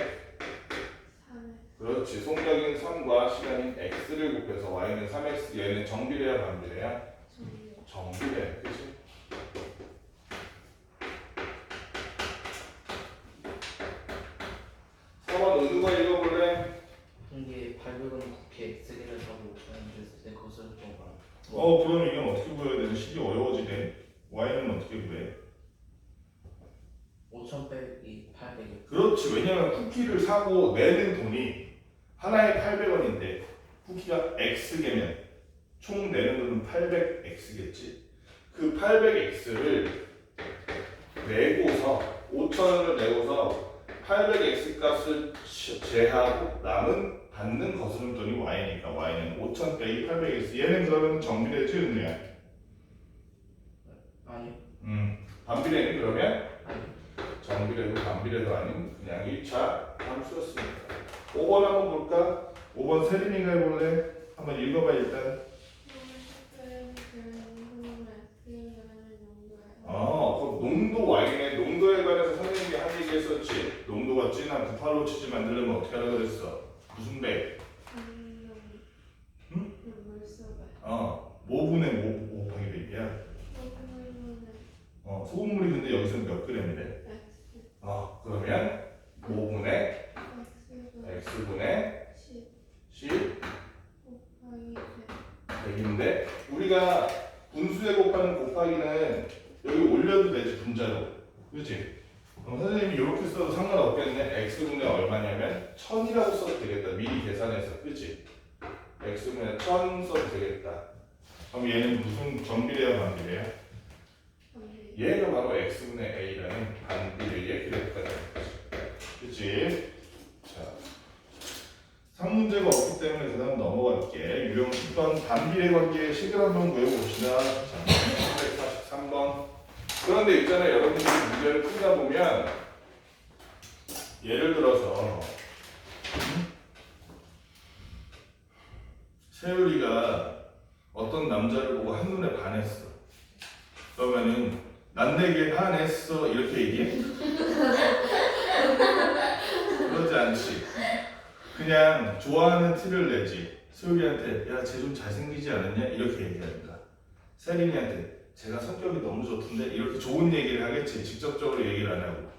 3을. 그렇지 속력인 3과 시간인 x를 곱해서 y는 3x 얘는 정비례야 반비례야? 정비례 그치? 은우가 읽어볼래? 이게 800원 국회 엑셀이라 하고 구현했을 때 그것을 좀 그럼 이건 어떻게 구해야 되는 식이 어려워지네. y는 어떻게 구해? 그렇지. 왜냐면 쿠키를 사고 내는 돈이 하나에 800원인데 쿠키가 X개면 총 내는 돈은 800X겠지. 그 800X를 내고서 5,000원을 내고서 800X 값을 제하고 남은 받는 거스름돈이 Y니까 Y는 5,000 빼기 800X. 얘는 그러면 정비례지 은우야? 아니. 반비례는 그러면 아니. 정비례도 반비례도 아닌 그냥 1차 함수였습니다. 5번 한번 볼까? 5번 세린이가 해볼래? 한번 읽어봐 일단. 그럼 농도 Y네. 농도에 관해서 선생님이 한 얘기 했었지. 농도가 진한 부팔로 치즈 만들려면 어떻게 하라 그랬어? 무슨 배? 응? 모분의 모 곱하기 백이야. 소금물이 근데 여기서는 몇 그램이래? 그러면 5분의 x분의 10 100인데 우리가 분수에 곱하는 곱하기는 여기 올려도 되지 분자로. 그렇지? 그럼 선생님이 이렇게 써도 상관없겠네. x분의 얼마냐면 1000이라고 써도 되겠다. 미리 계산해서. 그렇지? x분의 1000 써도 되겠다. 그럼 얘는 무슨 정비례야 반비례야? 얘가 바로 x분의 a라는 반비례의 그래프가 되는 거지. 그치? 자, 상문제가 없기 때문에 그 다음 넘어갈게. 유형 10번 반비례 관계의 식을 한번 구해봅시다. 자, 343번. 그런데 있잖아요. 여러분들이 문제를 풀다 보면 예를 들어서 세율이가 어떤 남자를 보고 한눈에 반했어. 그러면은 난 내게 반했어 이렇게 얘기해? 그러지 않지. 그냥 좋아하는 티를 내지. 세율이한테 야, 쟤 좀 잘생기지 않았냐? 이렇게 얘기하니까 세린이한테 제가 성격이 너무 좋던데 이렇게 좋은 얘기를 하겠지. 직접적으로 얘기를 안 하고.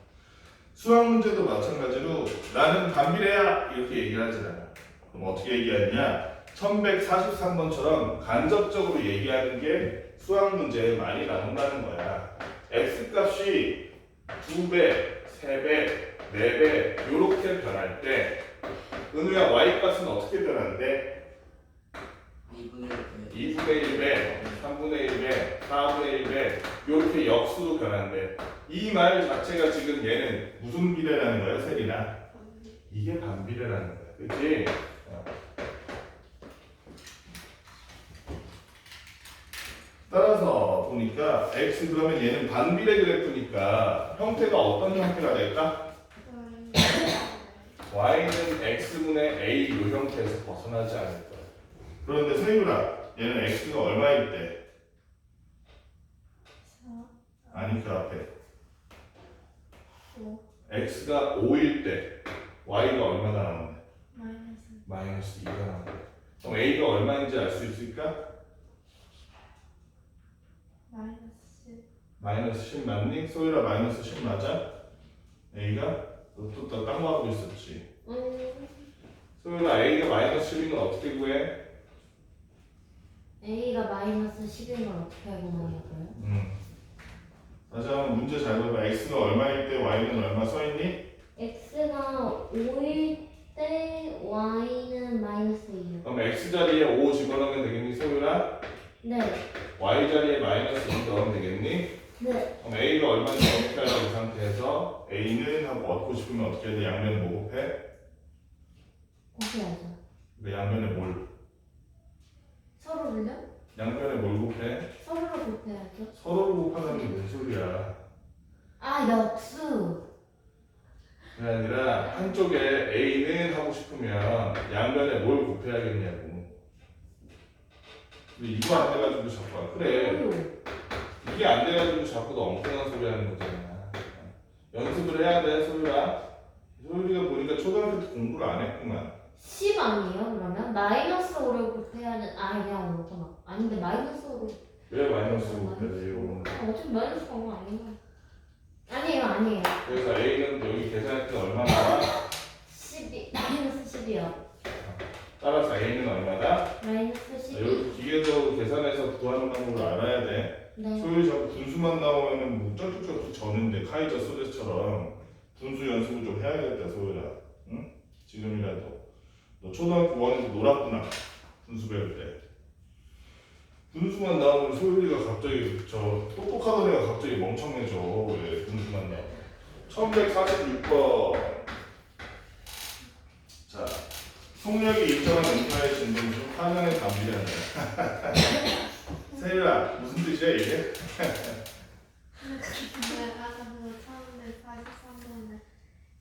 수학 문제도 마찬가지로 나는 반비례야 이렇게 얘기를 하지 않아. 그럼 어떻게 얘기하느냐? 1143번처럼 간접적으로 얘기하는 게 수학 문제에 많이 나온다는 거야. x값이 2배, 3배, 4배 이렇게 변할 때 은우야 y값은 어떻게 변하는데? 2분의 1배, 3분의 1배, 4분의 1배 이렇게 역수로 변하는데 이 말 자체가 지금 얘는 무슨 비례라는 거야, 세린아? 이게 반비례라는 거야. 그치? 따라서 보니까 x 그러면 얘는 반비례 그래프니까 형태가 어떤 형태가 될까? y는 x분의 a 이 형태에서 벗어나지 않을 거야. 그런데 세율아, 얘는 x가 얼마일 때? 아니 그 앞에 x가 5일 때 y가 얼마나 나오는데? 마이너스 2가 나오는데. 그럼 a가 얼마인지 알 수 있을까? 마이너스 10 맞니? 소율아 마이너스 10 맞아? A가? 또 깜빡하고 있었지. 소율아 A가 마이너스 10인 건 어떻게 구해? A가 마이너스 10인 걸 어떻게 알고 나냐고요? 다시 한번 문제 잘 봐봐. X가 얼마일 때 Y는 얼마 써있니? X가 5일 때 Y는 마이너스 2요. 그럼 X 자리에 5 집어넣으면 되겠니 소율아? 네. Y 자리에 마이너스 2 넣으면 되겠니? 네. 그럼 A가 얼마인지 어떻게 하라고 이 상태에서 A는 하고 얻고 싶으면 어떻게 해야 돼? 양면에 뭐 곱해? 곱해야죠. 그 양면에 뭘? 서로를요? 양면에 뭘 곱해? 서로를 곱해야죠. 서로를 곱하는 게 무슨 소리야? 아, 역수. 그게 아니라 한쪽에 A는 하고 싶으면 양면에 뭘 곱해야겠냐고. 근데 이거 안 돼가지고 자꾸 그래. 이게 안 돼가지고 자꾸 너 엉뚱한 소리 하는 거잖아. 연습을 해야 돼, 소율아. 소율이가 보니까 초등학교 때 공부를 안 했구만. 10 아니에요, 그러면? 마이너스 5를 곱해야는, 그냥 오구나. 아닌데, 마이너스 5를. 왜 마이너스 곱해야 돼, 이거? 어차피 마이너스 5가 아닌가? 아니에요. 그래서 A는 여기 계산할 때 얼마 나와? 12, 마이너스 10이요. 따라서 A는 얼마다? 마이너스 12. 이렇게 기계적으로 계산해서 구하는 방법을 알아야 돼. 네. 소율이 자꾸 분수만 나오면은 뭐 쩔뚝쩔뚝 저는데 카이저 소제처럼 분수 연습을 좀 해야겠다 소율아. 응? 지금이라도. 너 초등학교 5학년 때 놀았구나. 분수 배울 때. 분수만 나오면 소율이가 갑자기 저 똑똑하던 애가 갑자기 멍청해져. 왜 분수만 나오면. 1146번. 자, 속력이 일정한 음파의 진동 중 화면의 반비례하네. 세율아 무슨 뜻이야 이게? 근데 아까 그 343번에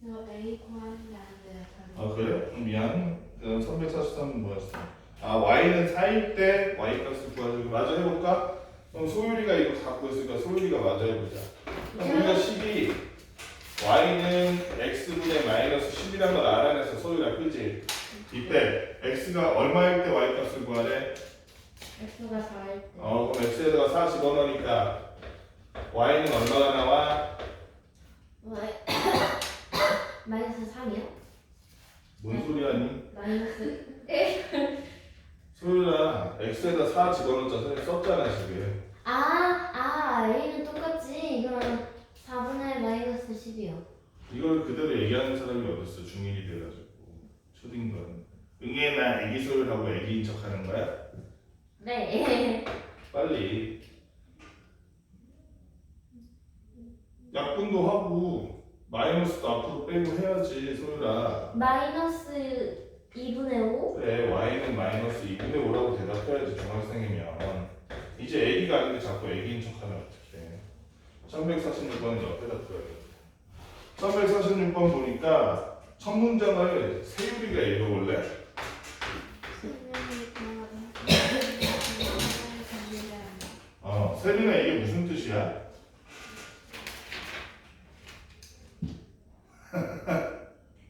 이거 A 구하는 게 안 돼요. 아 그래? 미안. 343은 뭐였어? 아 y는 4일 때 y 값을 구하자고. 마저 해볼까? 그럼 소율이가 이거 갖고 있으니까 소율이가 마저 해보자. 그럼 우리가 12 y는 x분의 마이너스 10이라는 걸 알아내서 소율아 그지? 이때 x가 얼마일 때 y 값을 구하래? X가 4일 때. 그럼 x에다가 4 집어넣으니까 y는 얼마가 나와? 마이너스 3이요? 뭔 소리 하니? 마이너스 소율아 x에다 4 집어넣자 선생님 썼잖아 지금. A는 똑같지. 이거는 4분의 마이너스 10이요. 이걸 그대로 얘기하는 사람이 어딨어 중1이 돼가지고 초딩건 응애나 애기 소율하고 애기인 척 하는 거야? 네. 빨리 약분도 하고 마이너스도 앞으로 빼고 해야지 소율아. 마이너스 2분의 5? 그래 y는 마이너스 2분의 5라고 대답해야지 중학생이면. 이제 애기가 아닌데 자꾸 애기인 척 하면 어떡해. 1146번은 옆에다 둬야 돼. 346번 보니까 첫 문장을 세율이가 읽어볼래? 생명이 구하는 세율아 이게 무슨 뜻이야?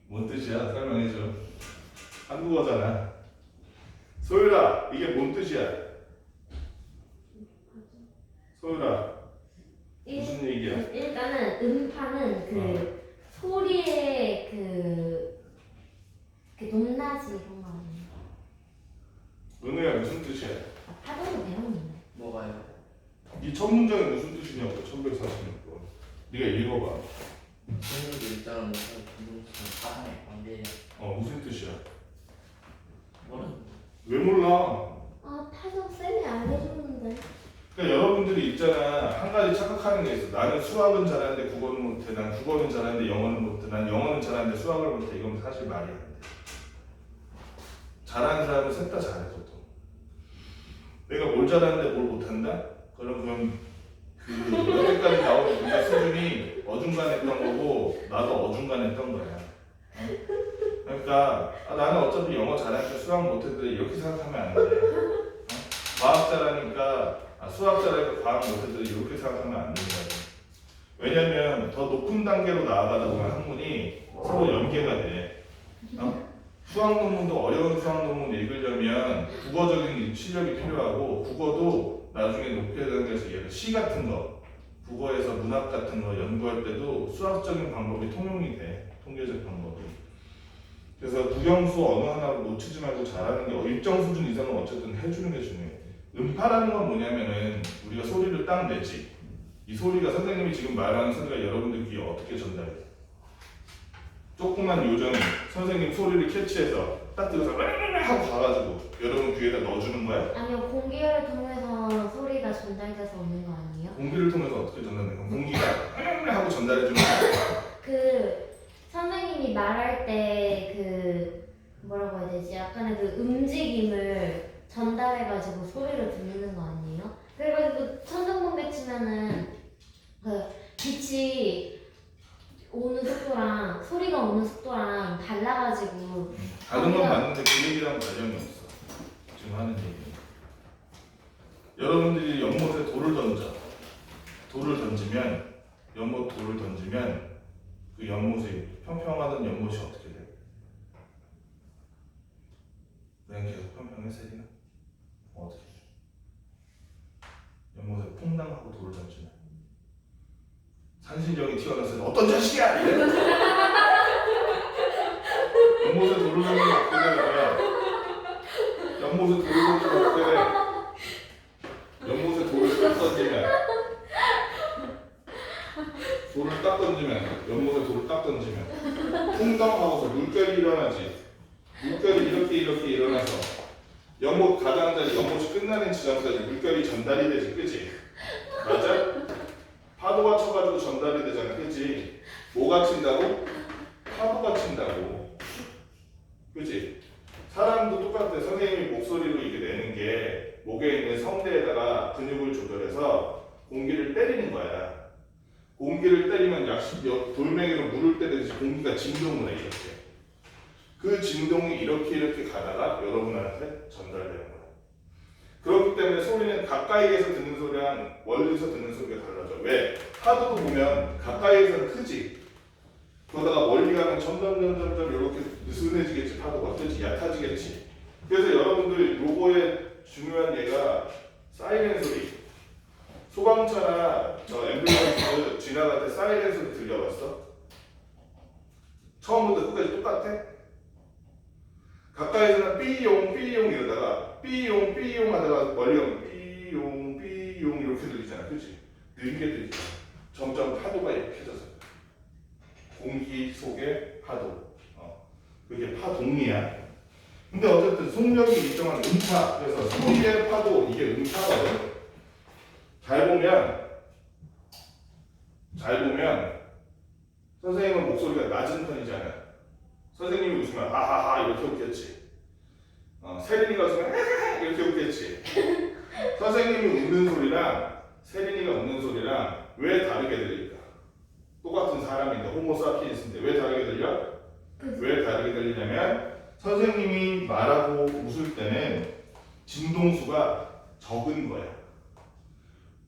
뭔 뜻이야? 설명해줘. 한국어잖아. 소율아 이게 뭔 뜻이야? 소율아 무슨 얘기야? 일단은 음파는 소리의 높낮이 이런 거 아니에요? 은혜야 무슨 뜻이야? 파동도 배웠는데. 뭐가요? 이 첫 문장이 무슨 뜻이냐고 1146번. 네가 읽어봐. 속력이 일정한 음파의 진동 중 화면의 반비례. 무슨 뜻이야? 뭐는? 왜 몰라? 파동 쌤이 알려줬는데. 그러니까 여러분들이 있잖아 한 가지 착각하는 게 있어. 나는 수학은 잘하는데 국어는 못해. 난 국어는 잘하는데 영어는 못해. 난 영어는 잘하는데 수학을 못해. 이건 사실 말이 안 돼. 잘하는 사람은 셋 다 잘해 보통. 내가 뭘 잘하는데 뭘 못한다? 그럼 여기까지 나오는 문제 수준이 어중간했던 거고 나도 어중간했던 거야. 그러니까 나는 어차피 영어 잘하니까 수학 못해도 이렇게 생각하면 안 돼. 과학 잘하니까 수학 잘하니까 과학 못해도 이렇게 생각하면 안 된다. 왜냐면 더 높은 단계로 나아가다 보면 학문이 서로 연계가 돼. 수학 논문도 어려운 수학 논문 읽으려면 국어적인 실력이 필요하고 국어도 나중에 높게 단계에서 예를 시 같은 거 국어에서 문학 같은 거 연구할 때도 수학적인 방법이 통용이 돼. 통계적 방법이. 그래서 국영수 어느 하나를 놓치지 말고 잘하는 게 일정 수준 이상은 어쨌든 해주는 게 중요해. 음파라는 건 뭐냐면은 우리가 소리를 딱 내지. 이 소리가 선생님이 지금 말하는 소리가 여러분들 귀에 어떻게 전달돼? 조그만 요정이 선생님 소리를 캐치해서 딱 들어서 하고 가가지고 여러분 귀에다 넣어주는 거야? 아니요, 공기를 통해서 소리가 전달돼서 오는 거 아니에요? 공기를 통해서 어떻게 전달돼? 공기가 하고 전달해주는 거야? 선생님이 말할 때 뭐라고 해야 되지? 약간의 움직임을 전달해가지고 소리를 듣는 거 아니에요? 그래가지고 천정번개 치면은 빛이 오는 속도랑 소리가 오는 속도랑 달라가지고 다른 건 맞는데 그 얘기랑 관련이 없어. 지금 하는 얘기. 여러분들이 연못에 돌을 던져. 돌을 던지면 그 연못이 평평하던 연못이 어떻게 돼? 그냥 계속 평평해 세리나? 어떻게 돼? 연못에 퐁당하고 돌을 던지면 산신령이 튀어나왔을 때 어떤 자식이야! 이래. 연못에 돌을 던지면 어떻게 되는 거야? 연못에 돌을 던지면 어떻게 돼? 연못에 돌을 딱 던지면 연못에 돌을 딱 던지면 풍덩하고서 물결이 일어나지. 물결이 이렇게 일어나서 연못 가장자리, 연못이 끝나는 지점까지 물결이 전달이 되지, 그지? 맞아? 파도가 쳐가지고 전달이 되잖아, 그지? 뭐가 친다고? 파도가 친다고, 그지? 사람도 똑같아. 선생님이 목소리로 이렇게 내는 게 목에 있는 성대에다가 근육을 조절해서 공기를 때리는 거야. 공기를 때리면 돌멩이로 물을 때리듯이 공기가 진동을 해, 이렇게. 그 진동이 이렇게 가다가 여러분한테 전달되는 거야. 그렇기 때문에 소리는 가까이에서 듣는 소리랑 멀리서 듣는 소리가 달라져. 왜? 파도도 보면 가까이에서는 크지. 그러다가 멀리 가면 점점 이렇게 느슨해지겠지. 파도가 그렇지, 얕아지겠지. 그래서 여러분들 요거의 중요한 예가 사이렌 소리. 소방차나 저 앰뷸런스 지나갈 때 사이렌 소리 들려봤어? 처음부터 끝까지 똑같아? 가까이서는 삐용 이러다가 삐용 하다가 멀리 가면 삐용 이렇게 들리잖아, 그렇지? 느리게 들리잖아. 점점 파도가 약해져서 공기 속의 파도, 그게 파동이야. 근데 어쨌든 속력이 일정한 음파, 그래서 소리의 파도, 이게 음파거든. 잘 보면 선생님은 목소리가 낮은 편이잖아. 선생님이 웃으면 하하하 이렇게 웃겠지. 세린이가 웃으면 이렇게 웃겠지. 선생님이 웃는 소리랑 세린이가 웃는 소리랑 왜 다르게 들릴까? 똑같은 사람인데 호모사피엔스인데 왜 다르게 들려? 왜 다르게 들리냐면 선생님이 말하고 웃을 때는 진동수가 적은 거야.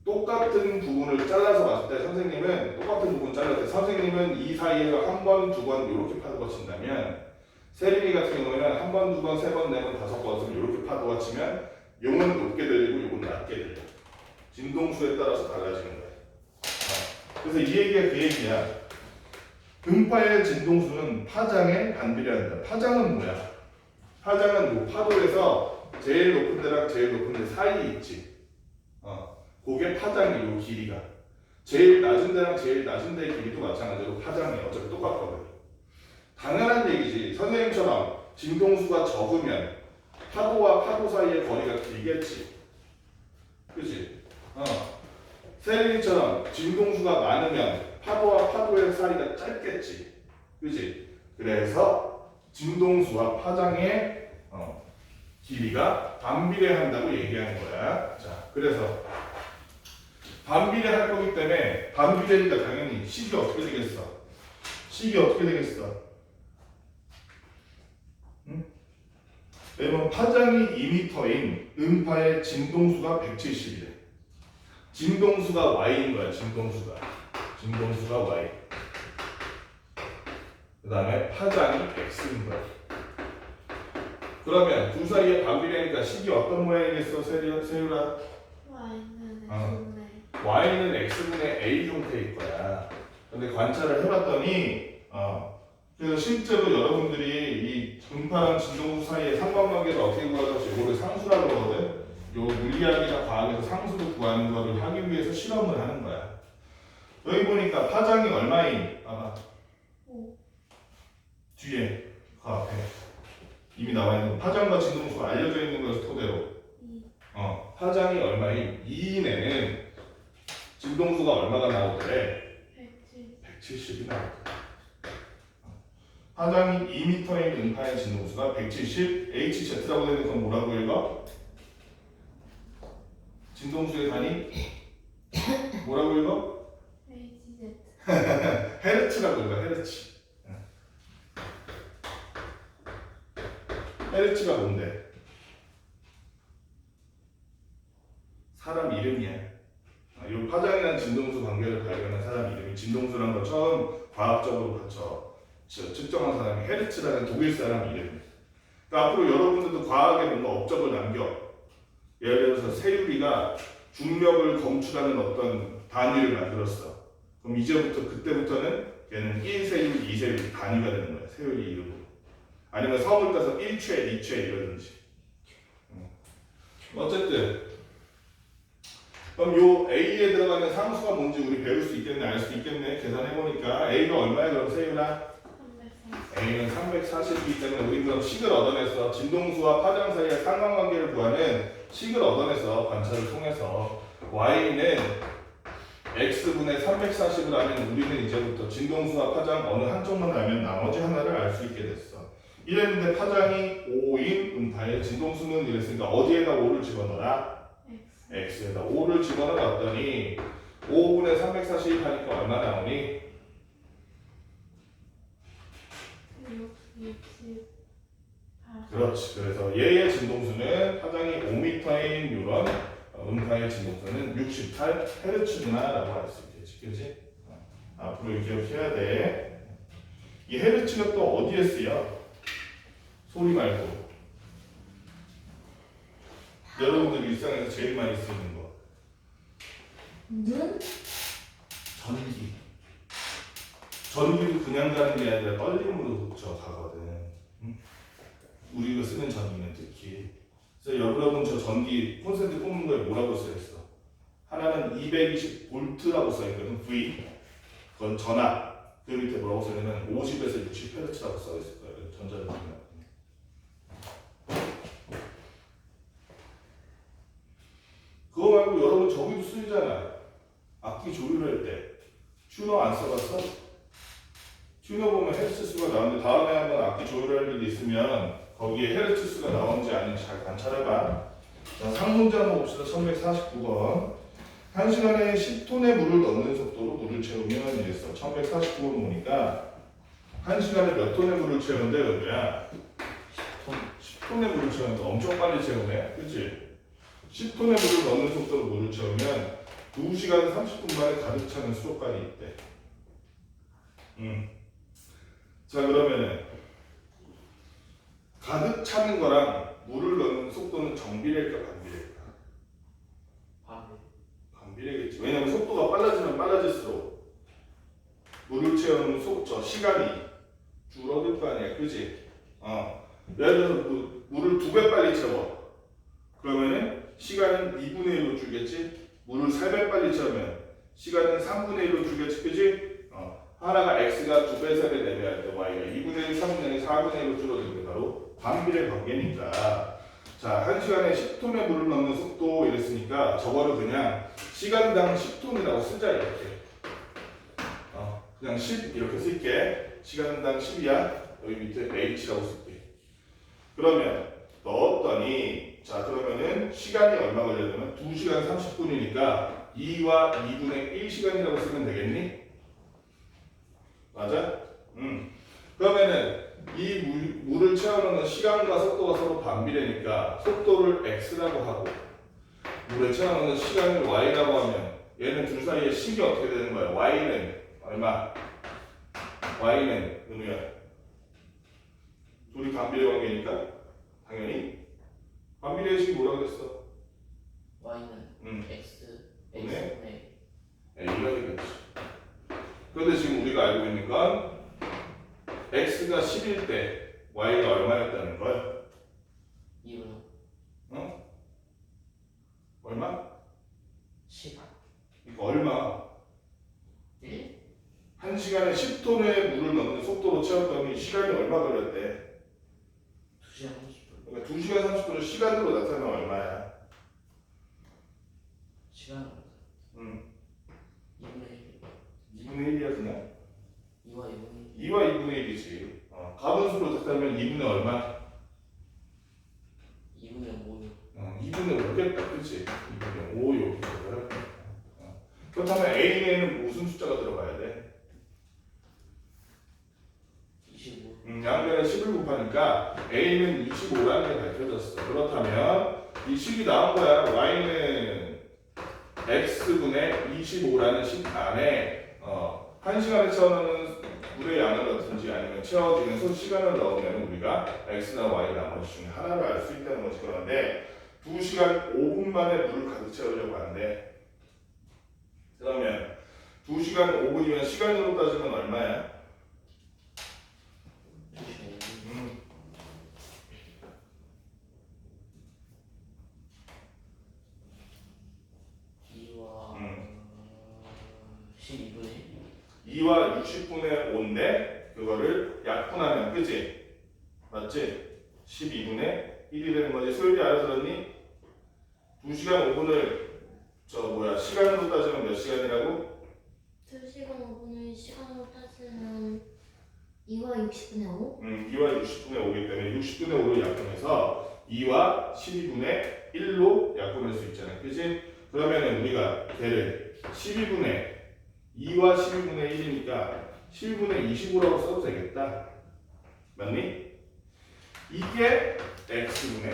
똑같은 부분을 잘라서 봤을 때 선생님은 똑같은 부분 잘랐을 때 선생님은 이 사이에서 한 번, 두 번 이렇게 파도가 친다면 세린이 같은 경우에는 한 번, 두 번, 세 번, 네 번, 다섯 번 이렇게 파도가 치면 용은 높게 들리고 용은 낮게 들려. 진동수에 따라서 달라지는 거야. 그래서 이 얘기가 그 얘기야. 음파의 진동수는 파장에 반비례한다. 파장은 뭐야? 파장은 요 파도에서 제일 높은 데랑 제일 높은 데 사이에 있지. 그게 파장이 요 길이가. 제일 낮은 데랑 제일 낮은 데의 길이도 마찬가지로 파장이에요. 어차피 똑같거든. 당연한 얘기지. 선생님처럼 진동수가 적으면 파도와 파도 사이의 거리가 길겠지. 그치? 세린이처럼 진동수가 많으면 파도와 파도의 사이가 짧겠지. 그치? 그래서 진동수와 파장의 길이가 반비례한다고 얘기하는 거야. 자, 그래서 반비례할 거기 때문에 반비례니까 당연히 식이 어떻게 되겠어? 식이 어떻게 되겠어? 응? 왜냐면 파장이 2m인 음파의 진동수가 170이래. 진동수가 y인 거야. 진동수가 y. 그 다음에 파장이 x인 거야. 그러면 둘 사이에 반비례니까 식이 어떤 모양이겠어, 세율아? y는 x분의 a 형태일 거야. 근데 관찰을 해봤더니 그래서 실제로 여러분들이 이 음파랑 진동수 사이의 상관관계를 어떻게 구하자고 이거를 상수라고 그러거든. 요 물리학이나 과학에서 상수를 구하는 거를 하기 위해서 실험을 하는 거야. 여기 보니까 파장이 얼마인? 봐봐. 뒤에 그 앞에 이미 나와 있는 파장과 진동수가 알려져 있는 것을 토대로 파장이 얼마인? 2인에는 진동수가 얼마가 나오더래? 170이 나오더래. 파장이 2m인 음파의 진동수가 170 HZ라고 되는 건 뭐라고 읽어? 진동수의 단위? 뭐라고 읽어? HZ. 헤르츠라고 읽어. 헤르츠가 뭔데? 사람 이름이야. 이 파장이랑 진동수 관계를 발견한 사람 이름이, 진동수라는 걸 처음 과학적으로 측정한 사람이 헤르츠라는 독일 사람 이름이야. 그러니까 앞으로 여러분들도 과학에 뭔가 업적을 남겨. 예를 들어서 세율이가 중력을 검출하는 어떤 단위를 만들었어. 그럼 이제부터 그때부터는 걔는 1세율, 2세율 단위가 되는 거야. 세율이 이름으로. 아니면 성을 따서 1최, 2최 이러든지. 어쨌든 그럼 요 A에 들어가는 상수가 뭔지 우리 배울 수 있겠네, 알 수 있겠네. 계산해보니까 A가 얼마야 그럼 세율아? A는 340이기 때문에 우리 그럼 식을 얻어내서 진동수와 파장 사이의 상관관계를 구하는 식을 얻어내서 관찰을 통해서 Y는 X분의 340을 하면 우리는 이제부터 진동수와 파장 어느 한쪽만 알면 나머지 하나를 알 수 있게 됐어. 이랬는데 파장이 5인 음파에 진동수는 이랬으니까 어디에다 5를 집어넣어라? X에다 5를 집어넣었더니 5분의 340 하니까 얼마 나오니? 68. 그렇지. 그래서 얘의 진동수는 파장이 5m인 이런 음파의 진동수는 68Hz구나 라고 할 수 있겠지. 그치? 앞으로 이 기억해야 돼. 이 헤르츠가 또 어디에 쓰여? 소리 말고. 여러분들 일상에서 제일 많이 쓰는 거. 눈? 전기. 전기도 그냥 가는 게 아니라 떨림으로 가거든. 응? 우리가 쓰는 전기는 특히. 그래서 여러분 저 전기 콘센트 꼽는 거에 뭐라고 써있어? 하나는 220V라고 써있거든. V. 그건 전압. 그 밑에 뭐라고 써있냐면 50에서 60Hz라고 써있을 거예요. 전자전기. 그거 말고 여러분 저기도 쓰이잖아. 악기 조율할 때. 튜너 안 써봤어? 튜너 보면 헤르츠 수가 나오는데 다음에 한번 악기 조율할 일이 있으면 거기에 헤르츠 수가 나오는지 아닌지 잘 관찰해봐. 자, 상문제 한번 봅시다. 1149번. 1시간에 10톤의 물을 넣는 속도로 물을 채우면 이랬어. 1149번 보니까 1시간에 몇 톤의 물을 채우는데 여기야? 10톤의 물을 채우는데 엄청 빨리 채우네. 그치? 10톤의 물을 넣는 속도로 물을 채우면 2시간 30분 만에 가득 차는 수도관이 있대. 자, 그러면은 가득 차는 거랑 물을 넣는 속도는 정비례일까 반비례일까? 반비례겠지. 왜냐면 속도가 빨라지면 빨라질수록 물을 채우는 시간이 줄어들 거 아니야, 그지? 예를 들어서 물을 2배 빨리 채워. 그러면은 시간은 2분의 1로 줄겠지? 물을 3배 빨리 채우면 시간은 3분의 1로 줄겠지, 그지? 하나가 x가 2배, 3배, 4배 할 때 y가 2분의 1, 3분의 1, 4분의 1로 줄어드는 게 바로 반비례 관계니까. 자, 1시간에 10톤의 물을 넣는 속도 이랬으니까 저거를 그냥 시간당 10톤이라고 쓰자 이렇게. 그냥 10 이렇게 쓸게. 시간당 10이야. 여기 밑에 h라고 쓸게. 그러면 넣었더니 자, 그러면은 시간이 얼마 걸려냐면 2시간 30분이니까 2와 2분의 1시간이라고 쓰면 되겠니? 맞아? 그러면은 이 물을 채워넣는 시간과 속도가 서로 반비례니까 속도를 x라고 하고 물을 채워넣는 시간을 y라고 하면 얘는 둘 사이의 식이 어떻게 되는 거야? y는 얼마? y는 은우야. 둘이 반비례 관계니까 당연히 반비례의 식이 뭐라고 그랬어? y는 x 분의 x분의 a가 되겠지. 그런데 지금 우리가 알고 있는 건 x가 10일 때 y가 얼마였다는 걸? 2분의 얼마? 10 이거 얼마? 1 1시간에 10톤의 물을 넣는 속도로 채웠더니 시간이 얼마 걸렸대? 2시간 30분 그러니까 2시간 30분을 시간으로 나타내면 얼마야? 시간은 2분의 1 2분의 1이야 그냥? 2와 2분의 2와 2분의 1이지. 가분수로 나타내면 2분의 얼마? 2분의 5 2분의 5겠다, 그치? 2분의 5 여기 들어가야 돼. 그렇다면 A에는 무슨 숫자가 들어가야 돼? 25 양변에 10을 곱하니까 A는 25라는 게 밝혀졌어. 그렇다면 이 식이 나온 거야. Y는 X분의 25라는 식 안에 1시간에 채워넣는 물의 양을 넣든지 아니면 채워지는 시간을 넣으면 우리가 X나 Y 나머지 중에 하나를 알 수 있다는 거지. 그런데 2시간 5분 만에 물을 가득 채우려고 하는데 그러면 2시간 5분이면 시간으로 따지면 얼마야? 2와 12분의 2와 60분의 5인데 그 이거를 약분하면 그지? 맞지? 12분의 1이 되는 거지. 소율이 알아들었니? 2시간 5분을 시간으로 따지면 몇 시간이라고? 2시간 5분을 시간으로 따지면 2와 60분의 5? 2와 60분의 5이기 때문에 60분의 5를 약분해서 2와 12분의 1로 약분할 수 있잖아. 그지? 그러면은 우리가 걔를 12분의 2와 12분의 1이니까 12분의 25라고 써도 되겠다. 맞니? 이게 x분의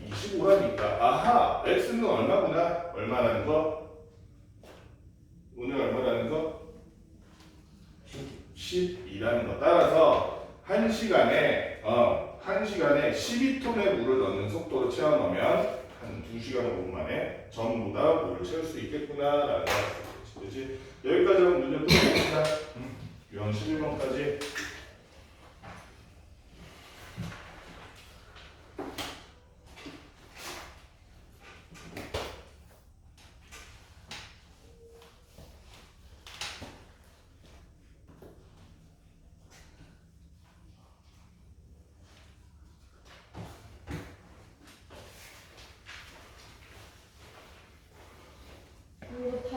25라니까. 아하! x는 얼마구나? 얼마라는 거? 오늘 얼마라는 거? 12라는 거. 따라서 1시간에 12톤의 물을 넣는 속도로 채워 넣으면 한 2시간 5분 만에 전부 다 물을 채울 수 있겠구나라는 거. 그렇지? 여기까지 하면 문제 풀어봅시다. 유형 11번까지. 이거